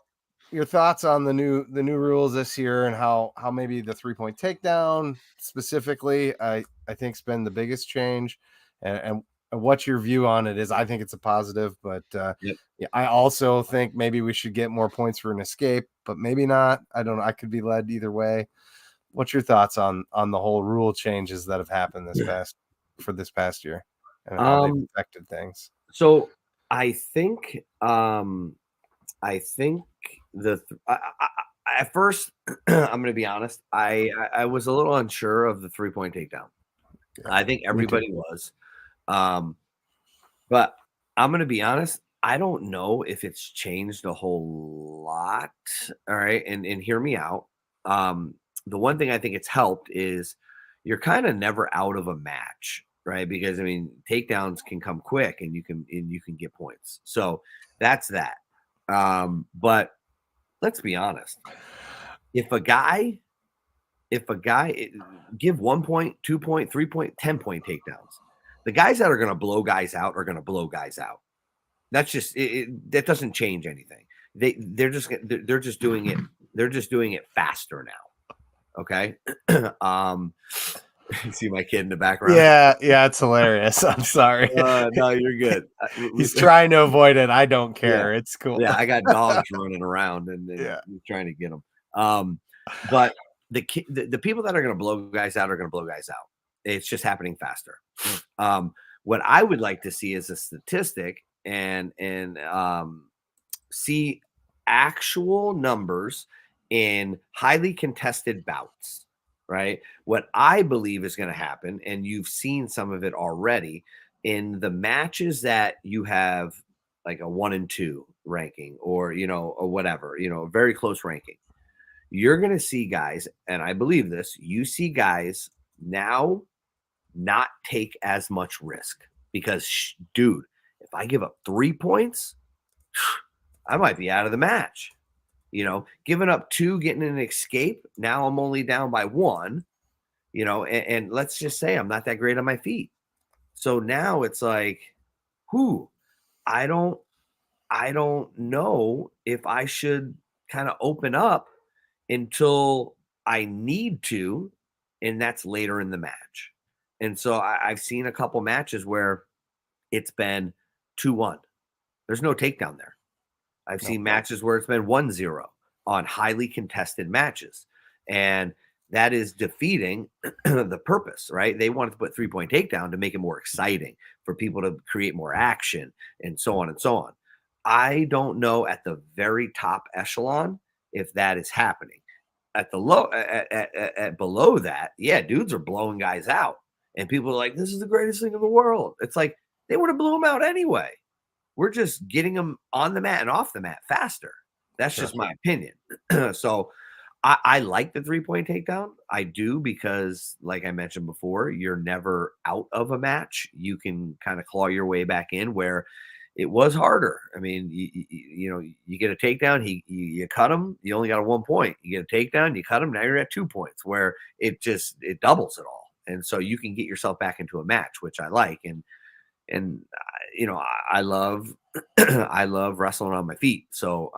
your thoughts on the new rules this year and how maybe the 3-point takedown specifically I think's been the biggest change, and what your view on it is. I think it's a positive, but Yep. yeah, I also think maybe we should get more points for an escape, but maybe not. I don't know. I could be led either way. What's your thoughts on the whole rule changes that have happened this past year and how they've affected things? So I think at first, I'm going to be honest, I was a little unsure of the 3-point takedown. Yeah, I think everybody was. But I'm going to be honest, I don't know if it's changed a whole lot. All right. And hear me out. The one thing I think it's helped is you're kind of never out of a match, right? Because I mean, takedowns can come quick and you can get points. So that's that. But let's be honest. If a guy give 1 point, 2 point, 3 point, 10-point takedowns, the guys that are going to blow guys out are going to blow guys out. That's just that doesn't change anything. They're just doing it. They're just doing it faster now. Okay. You see my kid in the background. Yeah, it's hilarious. I'm sorry. No, you're good. He's trying to avoid it. I don't care. Yeah. It's cool. Yeah, I got dogs running around and Yeah. he's trying to get them. But the people that are going to blow guys out are going to blow guys out. It's just happening faster. What I would like to see is a statistic and see actual numbers in highly contested bouts, right? What I believe is going to happen, and you've seen some of it already in the matches that you have like a 1 and 2 ranking or, or whatever, very close ranking. You're going to see guys, and I believe this, you see guys now not take as much risk because, dude, if I give up 3 points, I might be out of the match. Giving up 2, getting an escape. Now I'm only down by 1, and let's just say I'm not that great on my feet. So now it's like, I don't know if I should kind of open up until I need to, and that's later in the match. And so I've seen a couple matches where it's been 2-1. There's no takedown there. I've seen matches where it's been 1-0 on highly contested matches. And that is defeating the purpose, right? They wanted to put 3-point takedown to make it more exciting for people to create more action and so on and so on. I don't know at the very top echelon if that is happening. At the low, at below that, yeah, dudes are blowing guys out. And people are like, this is the greatest thing in the world. It's like, they would have blew them out anyway. We're just getting them on the mat and off the mat faster. That's just my opinion. So I like the 3-point takedown. I do because, like I mentioned before, you're never out of a match. You can kind of claw your way back in where it was harder. I mean, you get a takedown, you cut him, you only got a 1 point. You get a takedown, you cut him, now you're at 2 points, where it doubles it all. And so you can get yourself back into a match, which I like. And I love I love wrestling on my feet. So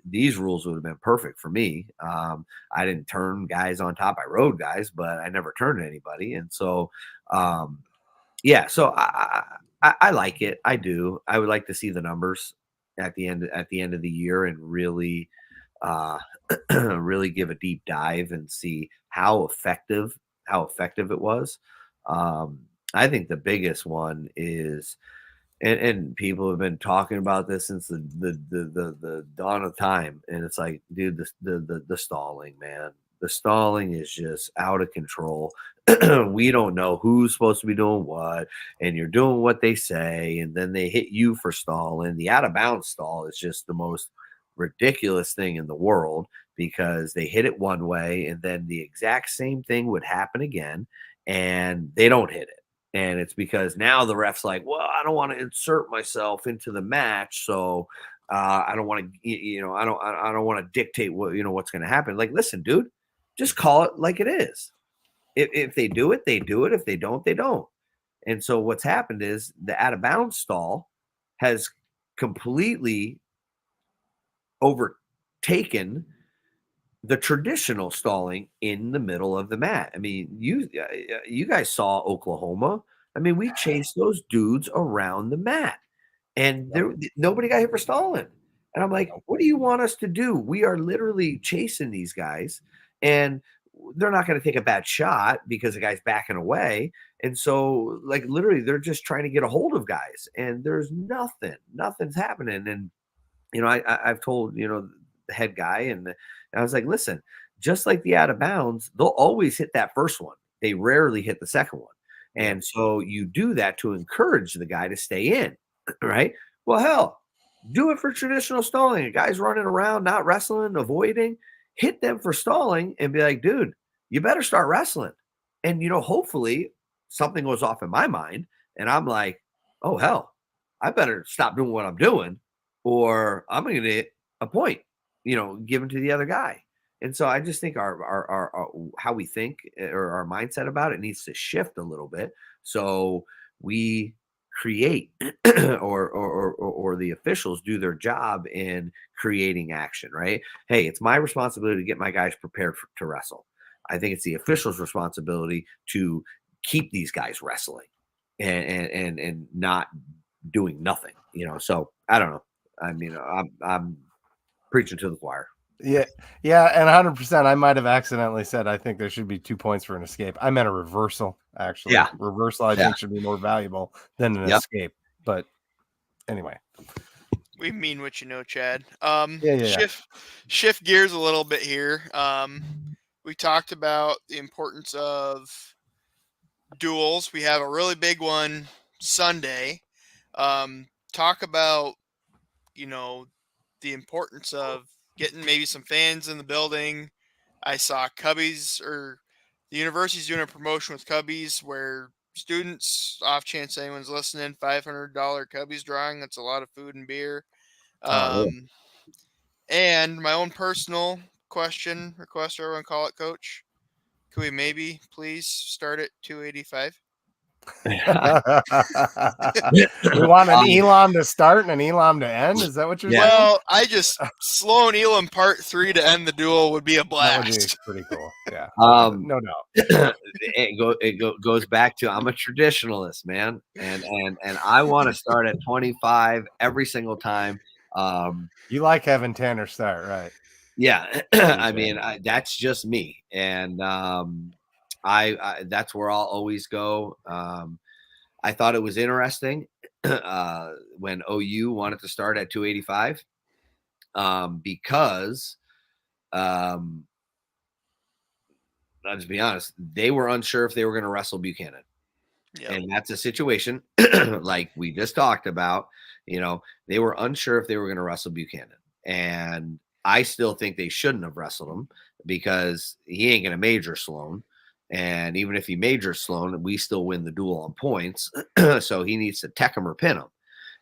these rules would have been perfect for me. I didn't turn guys on top. I rode guys, but I never turned anybody. And so, so I like it. I do. I would like to see the numbers at the end of the year and really, really give a deep dive and see how effective it was. I think the biggest one is, and people have been talking about this since the dawn of time, and it's like, dude, the stalling, man, the stalling is just out of control. We don't know who's supposed to be doing what, and you're doing what they say, and then they hit you for stalling. The out of bounds stall is just the most ridiculous thing in the world, because they hit it one way and then the exact same thing would happen again and they don't hit it. And it's because now the ref's like, well, I don't want to insert myself into the match, so I don't want to, I don't want to dictate what what's going to happen. Like, listen, dude, just call it like it is. If they do it, they do it. If they don't, they don't. And so what's happened is the out of bounds stall has completely overtaken the traditional stalling in the middle of the mat. I mean, you guys saw Oklahoma. I mean, we chased those dudes around the mat, and nobody got hit for stalling. And I'm like, what do you want us to do? We are literally chasing these guys, and they're not going to take a bad shot because the guy's backing away. And so, like, literally, they're just trying to get a hold of guys, and there's nothing's happening. And I've told the head guy, and I was like, listen, just like the out of bounds, they'll always hit that first one. They rarely hit the second one. And so you do that to encourage the guy to stay in, right? Well, hell, do it for traditional stalling. A guy's running around, not wrestling, avoiding, hit them for stalling and be like, dude, you better start wrestling. And, hopefully something goes off in my mind and I'm like, oh, hell, I better stop doing what I'm doing or I'm going to get a point, given to the other guy. And so I just think our how we think or our mindset about it needs to shift a little bit. So we create or the officials do their job in creating action, right? Hey, it's my responsibility to get my guys prepared to wrestle. I think it's the officials' responsibility to keep these guys wrestling and not doing nothing, So I don't know. I mean, I'm preaching to the choir. Yeah, and 100%. I might have accidentally said I think there should be 2 points for an escape. I meant a reversal, actually. Yeah. Reversal, I think, should be more valuable than an escape. But anyway, we mean what you know, Chad. Shift gears a little bit here. We talked about the importance of duels. We have a really big one Sunday. Talk about the importance of getting maybe some fans in the building. I saw Cubbies, or the university's doing a promotion with Cubbies where students, off chance anyone's listening, $500 Cubbies drawing. That's a lot of food and beer. And my own personal request, or everyone call it, Coach. Can we maybe please start at 285? we want an Elam to start and an Elam to end. Is that what you're saying? Well, Slow and Elam part 3 to end the duel would be a blast. That would be pretty cool. Yeah. No doubt. It goes back to, I'm a traditionalist, man. And I want to start at 25 every single time. You like having Tanner start, right? Yeah. I mean, that's just me. And I that's where I'll always go. I thought it was interesting when OU wanted to start at 285 because I'll just be honest, they were unsure if they were going to wrestle Buchanan. Yep. And that's a situation like we just talked about. They were unsure if they were going to wrestle Buchanan. And I still think they shouldn't have wrestled him because he ain't going to major Sloan. And even if he majors Sloan, we still win the duel on points. So he needs to tech him or pin him.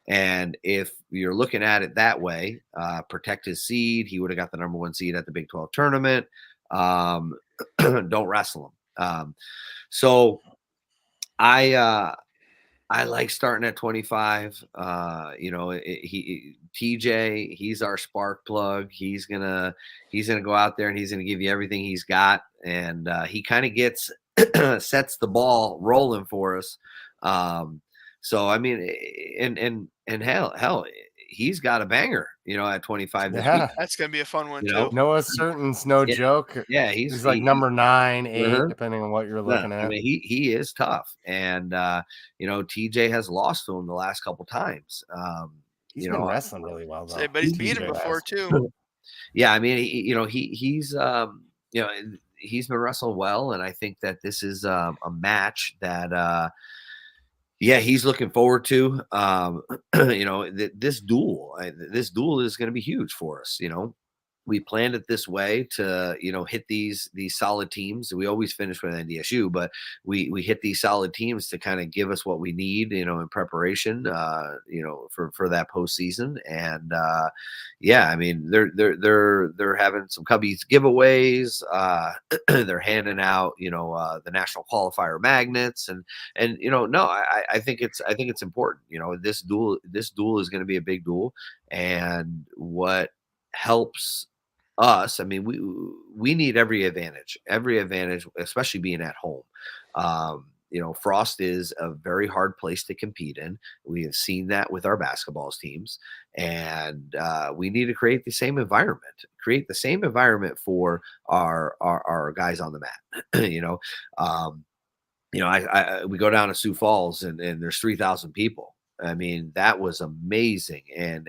And if you're looking at it that way, protect his seed. He would have got the number 1 seed at the Big 12 tournament. Don't wrestle him. So I like starting at 25. TJ, he's our spark plug. He's gonna go out there and he's gonna give you everything he's got, and he kind of sets the ball rolling for us. So I mean, and hell, he's got a banger, at 25 this Yeah. week. That's gonna be a fun one You know? too. Noah Certain's no Yeah. joke. Yeah, He's like number 9, 8, Uh-huh. depending on what you're Yeah, looking I at. mean, he is tough, and TJ has lost to him the last couple times. He's been wrestling really well though. Say, but he's beat him TJ before has. too. Yeah, I mean, he's been wrestling well, and I think that this is a match that he's looking forward to. This duel, is going to be huge for us. We planned it this way to hit these solid teams. We always finish with NDSU, but we hit these solid teams to kind of give us what we need, in preparation, for that postseason. And I mean, they're having some Cubbies giveaways. They're handing out the national qualifier magnets, and no, I think it's important. This duel is going to be a big duel, and what helps us, I mean, we need every advantage, especially being at home. Frost is a very hard place to compete in. We have seen that with our basketball teams, and we need to create the same environment for our guys on the mat. We go down to Sioux Falls, and there's 3,000 people. I mean, that was amazing, and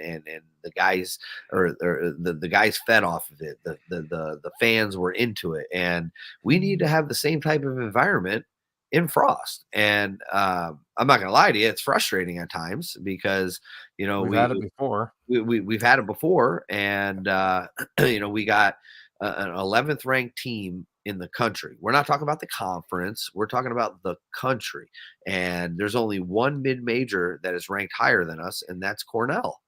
the guys the guys fed off of it. The fans were into it, and we need to have the same type of environment in Frost. And I'm not gonna lie to you, it's frustrating at times because We've had it before. We've had it before, and we got an 11th ranked team in the country. We're not talking about the conference. We're talking about the country. And there's only one mid-major that is ranked higher than us, and that's Cornell.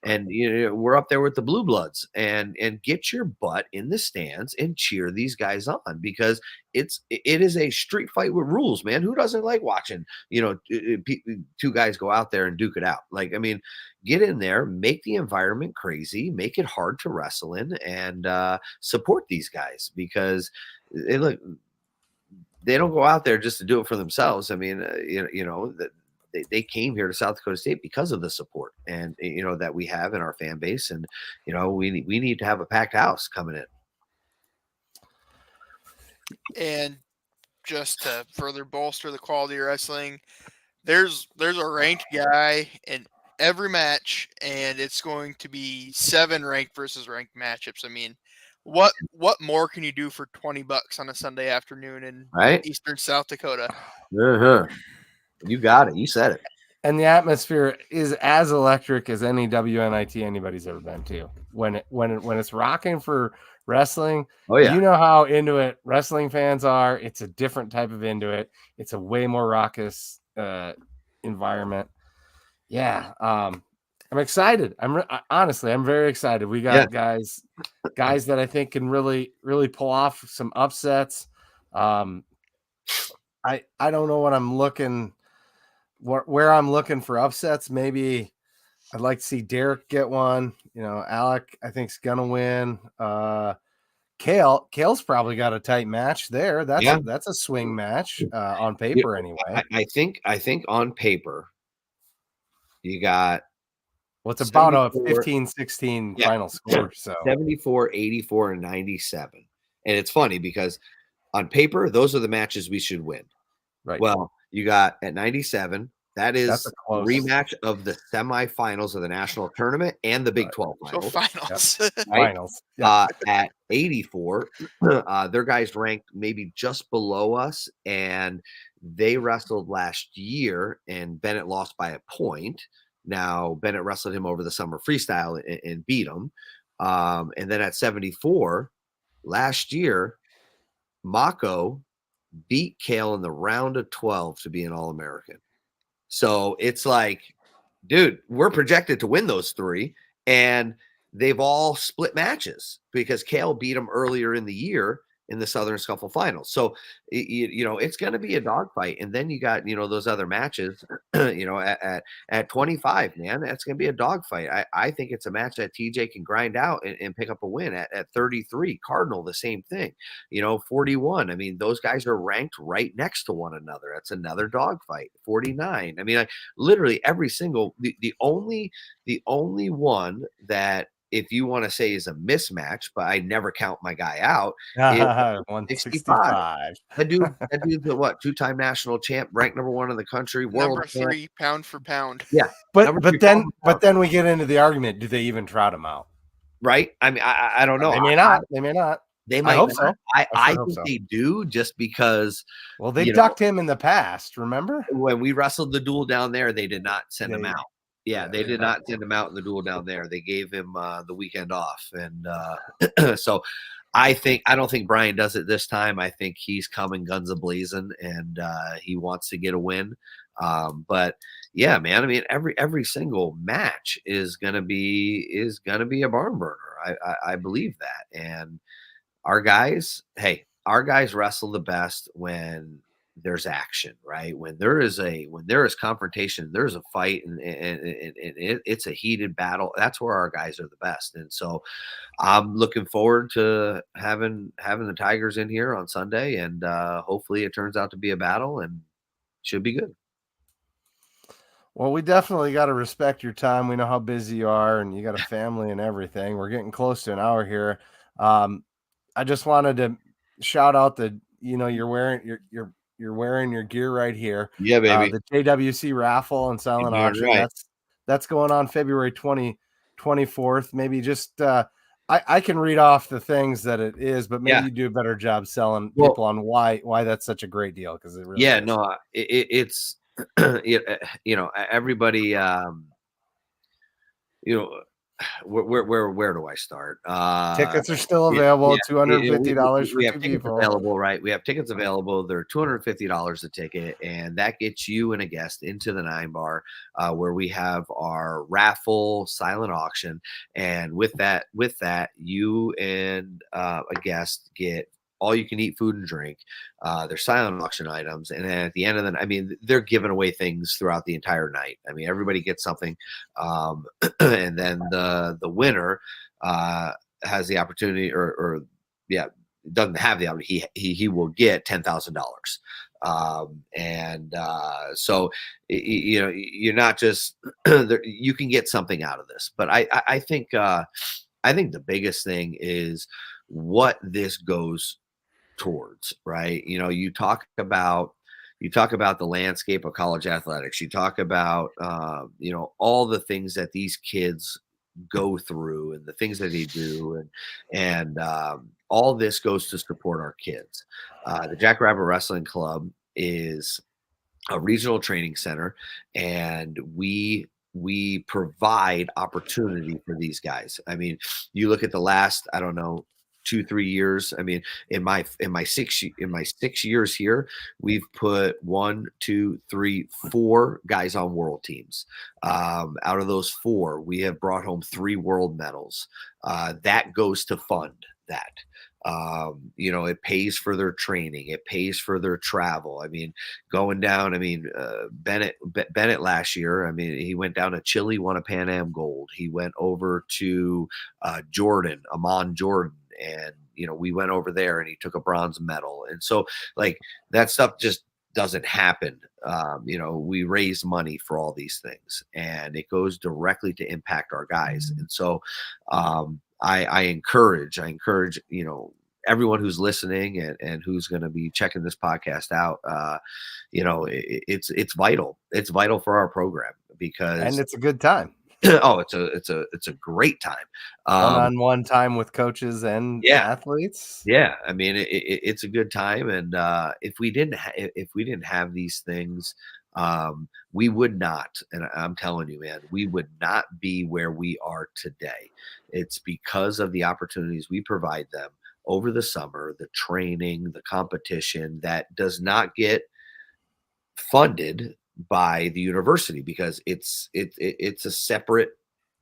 And we're up there with the Blue Bloods, and get your butt in the stands and cheer these guys on, because it is a street fight with rules, man. Who doesn't like watching two guys go out there and duke it out? Like, I mean, get in there, make the environment crazy, make it hard to wrestle in, and support these guys, because they don't go out there just to do it for themselves. I mean, they came here to South Dakota State because of the support, and that we have in our fan base, and we need to have a packed house coming in. And just to further bolster the quality of wrestling, there's a ranked guy in every match, and it's going to be 7 ranked versus ranked matchups. I mean, what more can you do for $20 on a Sunday afternoon in Eastern South Dakota? Uh-huh. You got it. You said it. And the atmosphere is as electric as any WNIT anybody's ever been to. When it's rocking for wrestling, oh yeah, you know how into it wrestling fans are. It's a different type of into it. It's a way more raucous environment. Yeah, I'm excited. Honestly, I'm very excited. We got guys that I think can really pull off some upsets. I don't know what I'm looking. Where I'm looking for upsets, maybe I'd like to see Derek get one. Alec, I think, is gonna win. Kale's probably got a tight match there. That's a swing match on paper, anyway. I think on paper, you got what's about a 15-16 final score. So 74, 84, and 97. And it's funny because on paper, those are the matches we should win. Right. Well, you got at 97, that's a rematch of the semifinals of the national tournament and the Big 12 finals. So finals. Yep. Finals. At 84, their guys ranked maybe just below us, and they wrestled last year, and Bennett lost by a point. Now, Bennett wrestled him over the summer freestyle and beat him. And then at 74, last year, Mako beat Kale in the round of 12 to be an All-American. So it's like, dude, we're projected to win those 3, and they've all split matches because Kale beat him earlier in the year, in the Southern Scuffle Finals. So, it's going to be a dogfight. And then you got, those other matches, at 25, man, that's going to be a dogfight. I think it's a match that TJ can grind out and pick up a win at 33. Cardinal, the same thing, 41. I mean, those guys are ranked right next to one another. That's another dogfight. 49. I mean, literally every single, the only one that, if you want to say, is a mismatch, but I never count my guy out, is 65. 165. That dude's a what? 2-time national champ, ranked number 1 in the country, world Number champ. 3, pound for pound. Yeah, But then we get into the argument: do they even trot him out? right? I mean, I don't know. They may not. They may not. They might. I hope not. so. I think they do, just because. Well, they ducked him in the past. Remember when we wrestled the duel down there, they did not send him out. Yeah, they did not send him out in the duel down there. They gave him the weekend off, and so I don't think Brian does it this time. I think he's coming guns a-blazing, and he wants to get a win. But yeah, man, I mean, every single match is gonna be a barn burner. I believe that, and our guys wrestle the best when there's action, right? When there is confrontation, there's a fight, and it's a heated battle. That's where our guys are the best. And so I'm looking forward to having the Tigers in here on Sunday, and hopefully it turns out to be a battle and should be good. Well, we definitely got to respect your time. We know how busy you are, and you got a family and everything. We're getting close to an hour here. I just wanted to shout out that you're wearing your gear right here. Yeah, baby. The JWC raffle and silent auction. Right. That's going on February 24th. Maybe just I can read off the things that it is, but maybe you do a better job selling people on why that's such a great deal, because it really is. No, it's everybody, where do I start? Tickets are still available. $250 for we have two tickets people. available, right? We have tickets available. They're $250 a ticket, and that gets you and a guest into the 9 bar, where we have our raffle silent auction. And with that, you and a guest get all you can eat food and drink. They're silent auction items. And then at the end of the night, I mean, they're giving away things throughout the entire night. I mean, everybody gets something. And then the winner has the opportunity, doesn't have the opportunity. He will get $10,000. So, you're not just, you can get something out of this, but I think the biggest thing is what this goes towards, right? You talk about the landscape of college athletics. You talk about all the things that these kids go through and the things that they do, and all this goes to support our kids. The Jackrabbit Wrestling Club is a regional training center, and we provide opportunity for these guys. I mean, you look at the last, I don't know, 2-3 years. I mean, in my 6 years here, we've put 1, 2, 3, 4 guys on world teams. Out of those 4, we have brought home 3 world medals. That goes to fund that. It pays for their training. It pays for their travel. I mean, going down, Bennett last year, I mean, he went down to Chile, won a Pan Am gold. He went over to Amman, Jordan. And, we went over there and he took a bronze medal. And so, like, that stuff just doesn't happen. We raise money for all these things, and it goes directly to impact our guys. And so I encourage, everyone who's listening and who's going to be checking this podcast out, it's vital. It's vital for our program, and it's a good time. Oh, it's a great time. One-on-one time with coaches and athletes. Yeah, I mean, it's a good time, and if we didn't have these things, we would not. And I'm telling you, man, we would not be where we are today. It's because of the opportunities we provide them over the summer, the training, the competition that does not get funded by the university, because it's a separate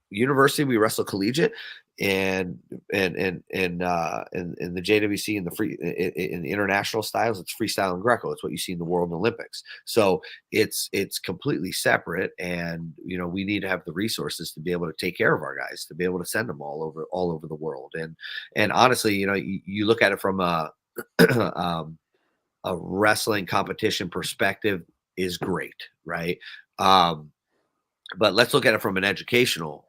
university. We wrestle collegiate. and in the JWC and the in the international styles, it's freestyle and Greco. It's what you see in the World Olympics. So it's completely separate, and we need to have the resources to be able to take care of our guys, to be able to send them all over the world. And honestly, you look at it from um, a wrestling competition perspective is great, right? Um, but let's look at it from an educational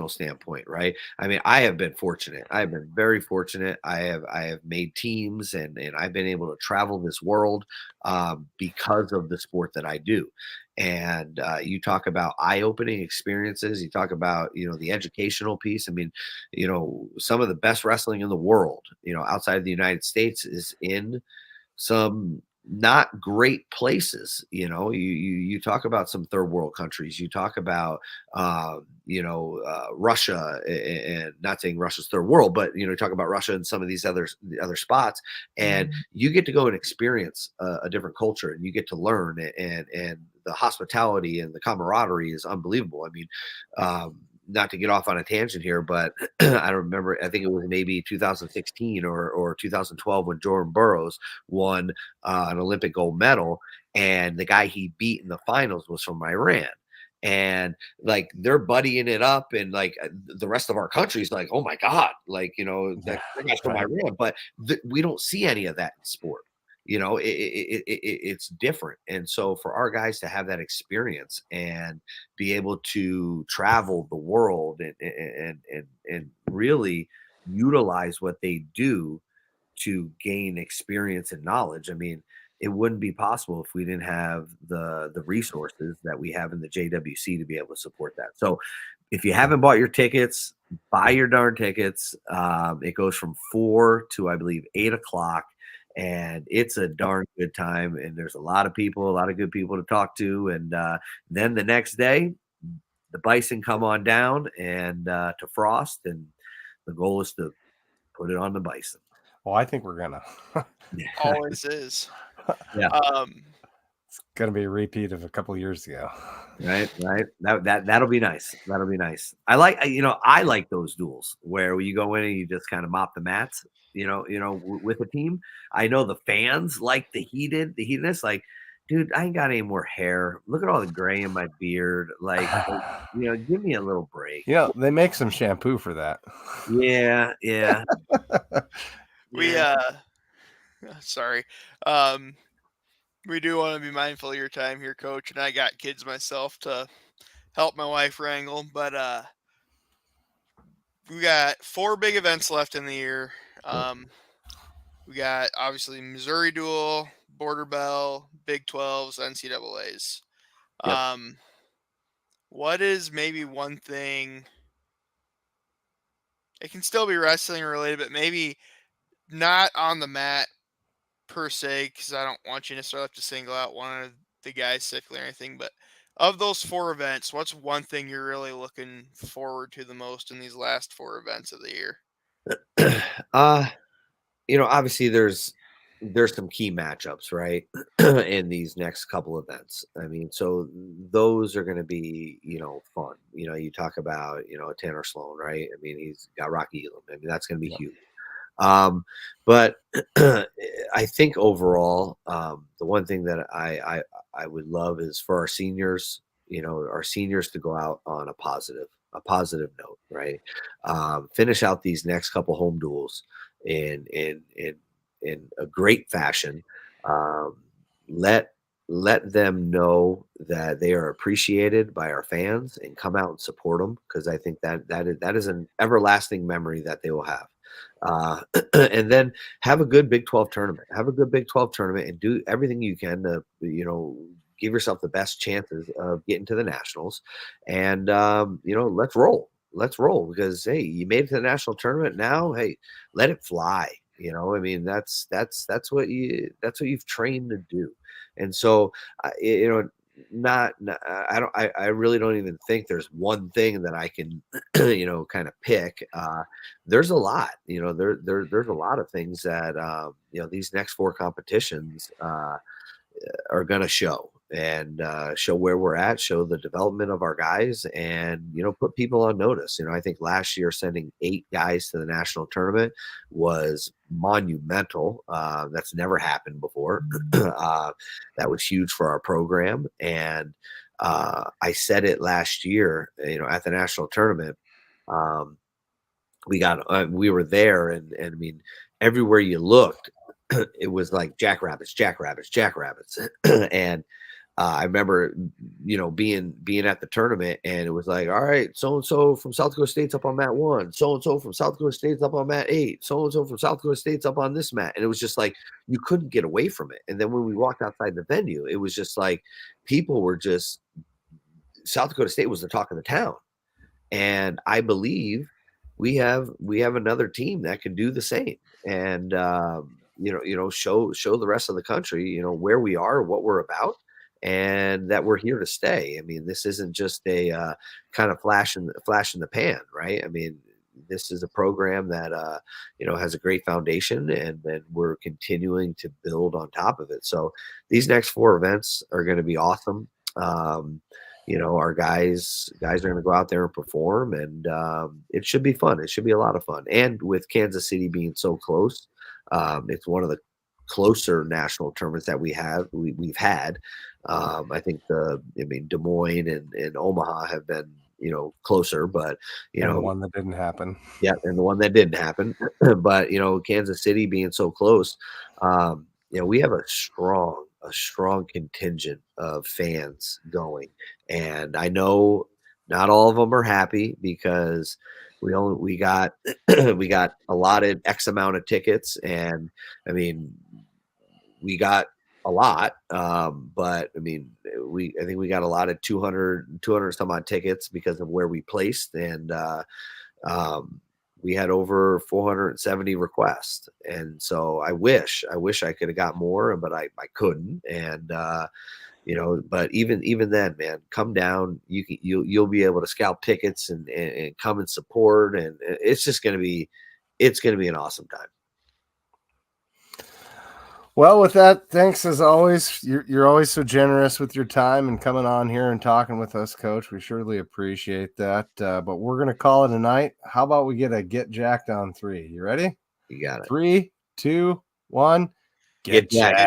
standpoint, right? I mean, I have been fortunate. I have been very fortunate. I have made teams, and I've been able to travel this world because of the sport that I do. And you talk about eye-opening experiences. You talk about the educational piece. I mean, some of the best wrestling in the world, outside of the United States, is in some not great places. You talk about some third world countries. You talk about Russia, and not saying Russia's third world, but talk about Russia and some of these other spots, and you get to go and experience a different culture, and you get to learn, and the hospitality and the camaraderie is unbelievable. I mean, not to get off on a tangent here, but I don't remember. I think it was maybe 2016 or 2012 when Jordan Burroughs won an Olympic gold medal, and the guy he beat in the finals was from Iran. And like they're buddying it up, and like the rest of our country's like, oh my God, like that guy's from Iran, but we don't see any of that in sport. It's different. And so for our guys to have that experience and be able to travel the world and really utilize what they do to gain experience and knowledge. I mean, it wouldn't be possible if we didn't have the resources that we have in the JWC to be able to support that. So if you haven't bought your tickets, buy your darn tickets. It goes from 4 to, I believe, 8 o'clock. And it's a darn good time. And there's a lot of people, a lot of good people to talk to. And then the next day, the Bison come on down and to Frost. And the goal is to put it on the Bison. Well, I think we're gonna. Always is. Yeah. It's gonna be a repeat of a couple of years ago. Right. That'll be nice. That'll be nice. I like those duels where you go in and you just kind of mop the mats, with a team. I know the fans like the heatedness. Like, dude, I ain't got any more hair. Look at all the gray in my beard. Like, give me a little break. They make some shampoo for that. Yeah. We sorry. We do want to be mindful of your time here, Coach, and I got kids myself to help my wife wrangle, but we got 4 big events left in the year. We got obviously Missouri Duel, Border Bell, Big 12s, NCAAs. Yep. What is maybe one thing? It can still be wrestling related, but maybe not on the mat per se, because I don't want you necessarily have to single out one of the guys sickly or anything. But of those 4 events, what's one thing you're really looking forward to the most in these last 4 events of the year? Obviously there's some key matchups, right? In these next couple events. I mean, so those are going to be, fun. You talk about, Tanner Sloan, right? I mean, he's got Rocky Elam. I mean, that's going to be huge. But I think overall, the one thing that I would love is for our seniors, to go out on a positive note, right? Finish out these next couple home duels in a great fashion. Let them know that they are appreciated by our fans and come out and support them, because I think that is an everlasting memory that they will have. And then have a good Big 12 tournament. Have a good Big 12 tournament and do everything you can to, give yourself the best chances of getting to the nationals. And let's roll. Let's roll, because hey, you made it to the national tournament. Now, hey, let it fly. I mean, that's what you've trained to do. And so, I really don't even think there's one thing that I can kind of pick. There's a lot. There's a lot of things that these next 4 competitions are going to show. and show where we're at, show the development of our guys, and put people on notice. I think last year sending 8 guys to the national tournament was monumental. That's never happened before. That was huge for our program, and I said it last year, at the national tournament. We were there, and I mean, everywhere you looked, it was like jackrabbits, jackrabbits, jackrabbits, and I remember, being at the tournament, and it was like, all right, so and so from South Dakota State's up on mat 1, so and so from South Dakota State's up on mat 8, so and so from South Dakota State's up on this mat, and it was just like you couldn't get away from it. And then when we walked outside the venue, it was just like people were just South Dakota State was the talk of the town, and I believe we have another team that can do the same, and show the rest of the country where we are, what we're about, and that we're here to stay. I mean, this isn't just a kind of flash in the pan, right? I mean, this is a program that has a great foundation, and then we're continuing to build on top of it. So these next 4 events are going to be awesome. Our guys are going to go out there and perform, and it should be fun. It should be a lot of fun. And with Kansas City being so close, it's one of the closer national tournaments that we've had. I think Des Moines and Omaha have been closer, but the one that didn't happen. Yeah, and the one that didn't happen. But Kansas City being so close, we have a strong contingent of fans going, and I know not all of them are happy because we got we got allotted X amount of tickets, and I mean we got a lot, but I mean I think we got allotted 200 some odd tickets because of where we placed, and we had over 470 requests. And so I wish I could have got more, but I couldn't. And, but even then, man, come down, you'll be able to scalp tickets and come and support. And it's going to be an awesome time. Well, with that, thanks as always. You're always so generous with your time and coming on here and talking with us, Coach. We surely appreciate that. But we're going to call it a night. How about we get jacked on 3? You ready? You got it. 3, 2, 1. Get jacked.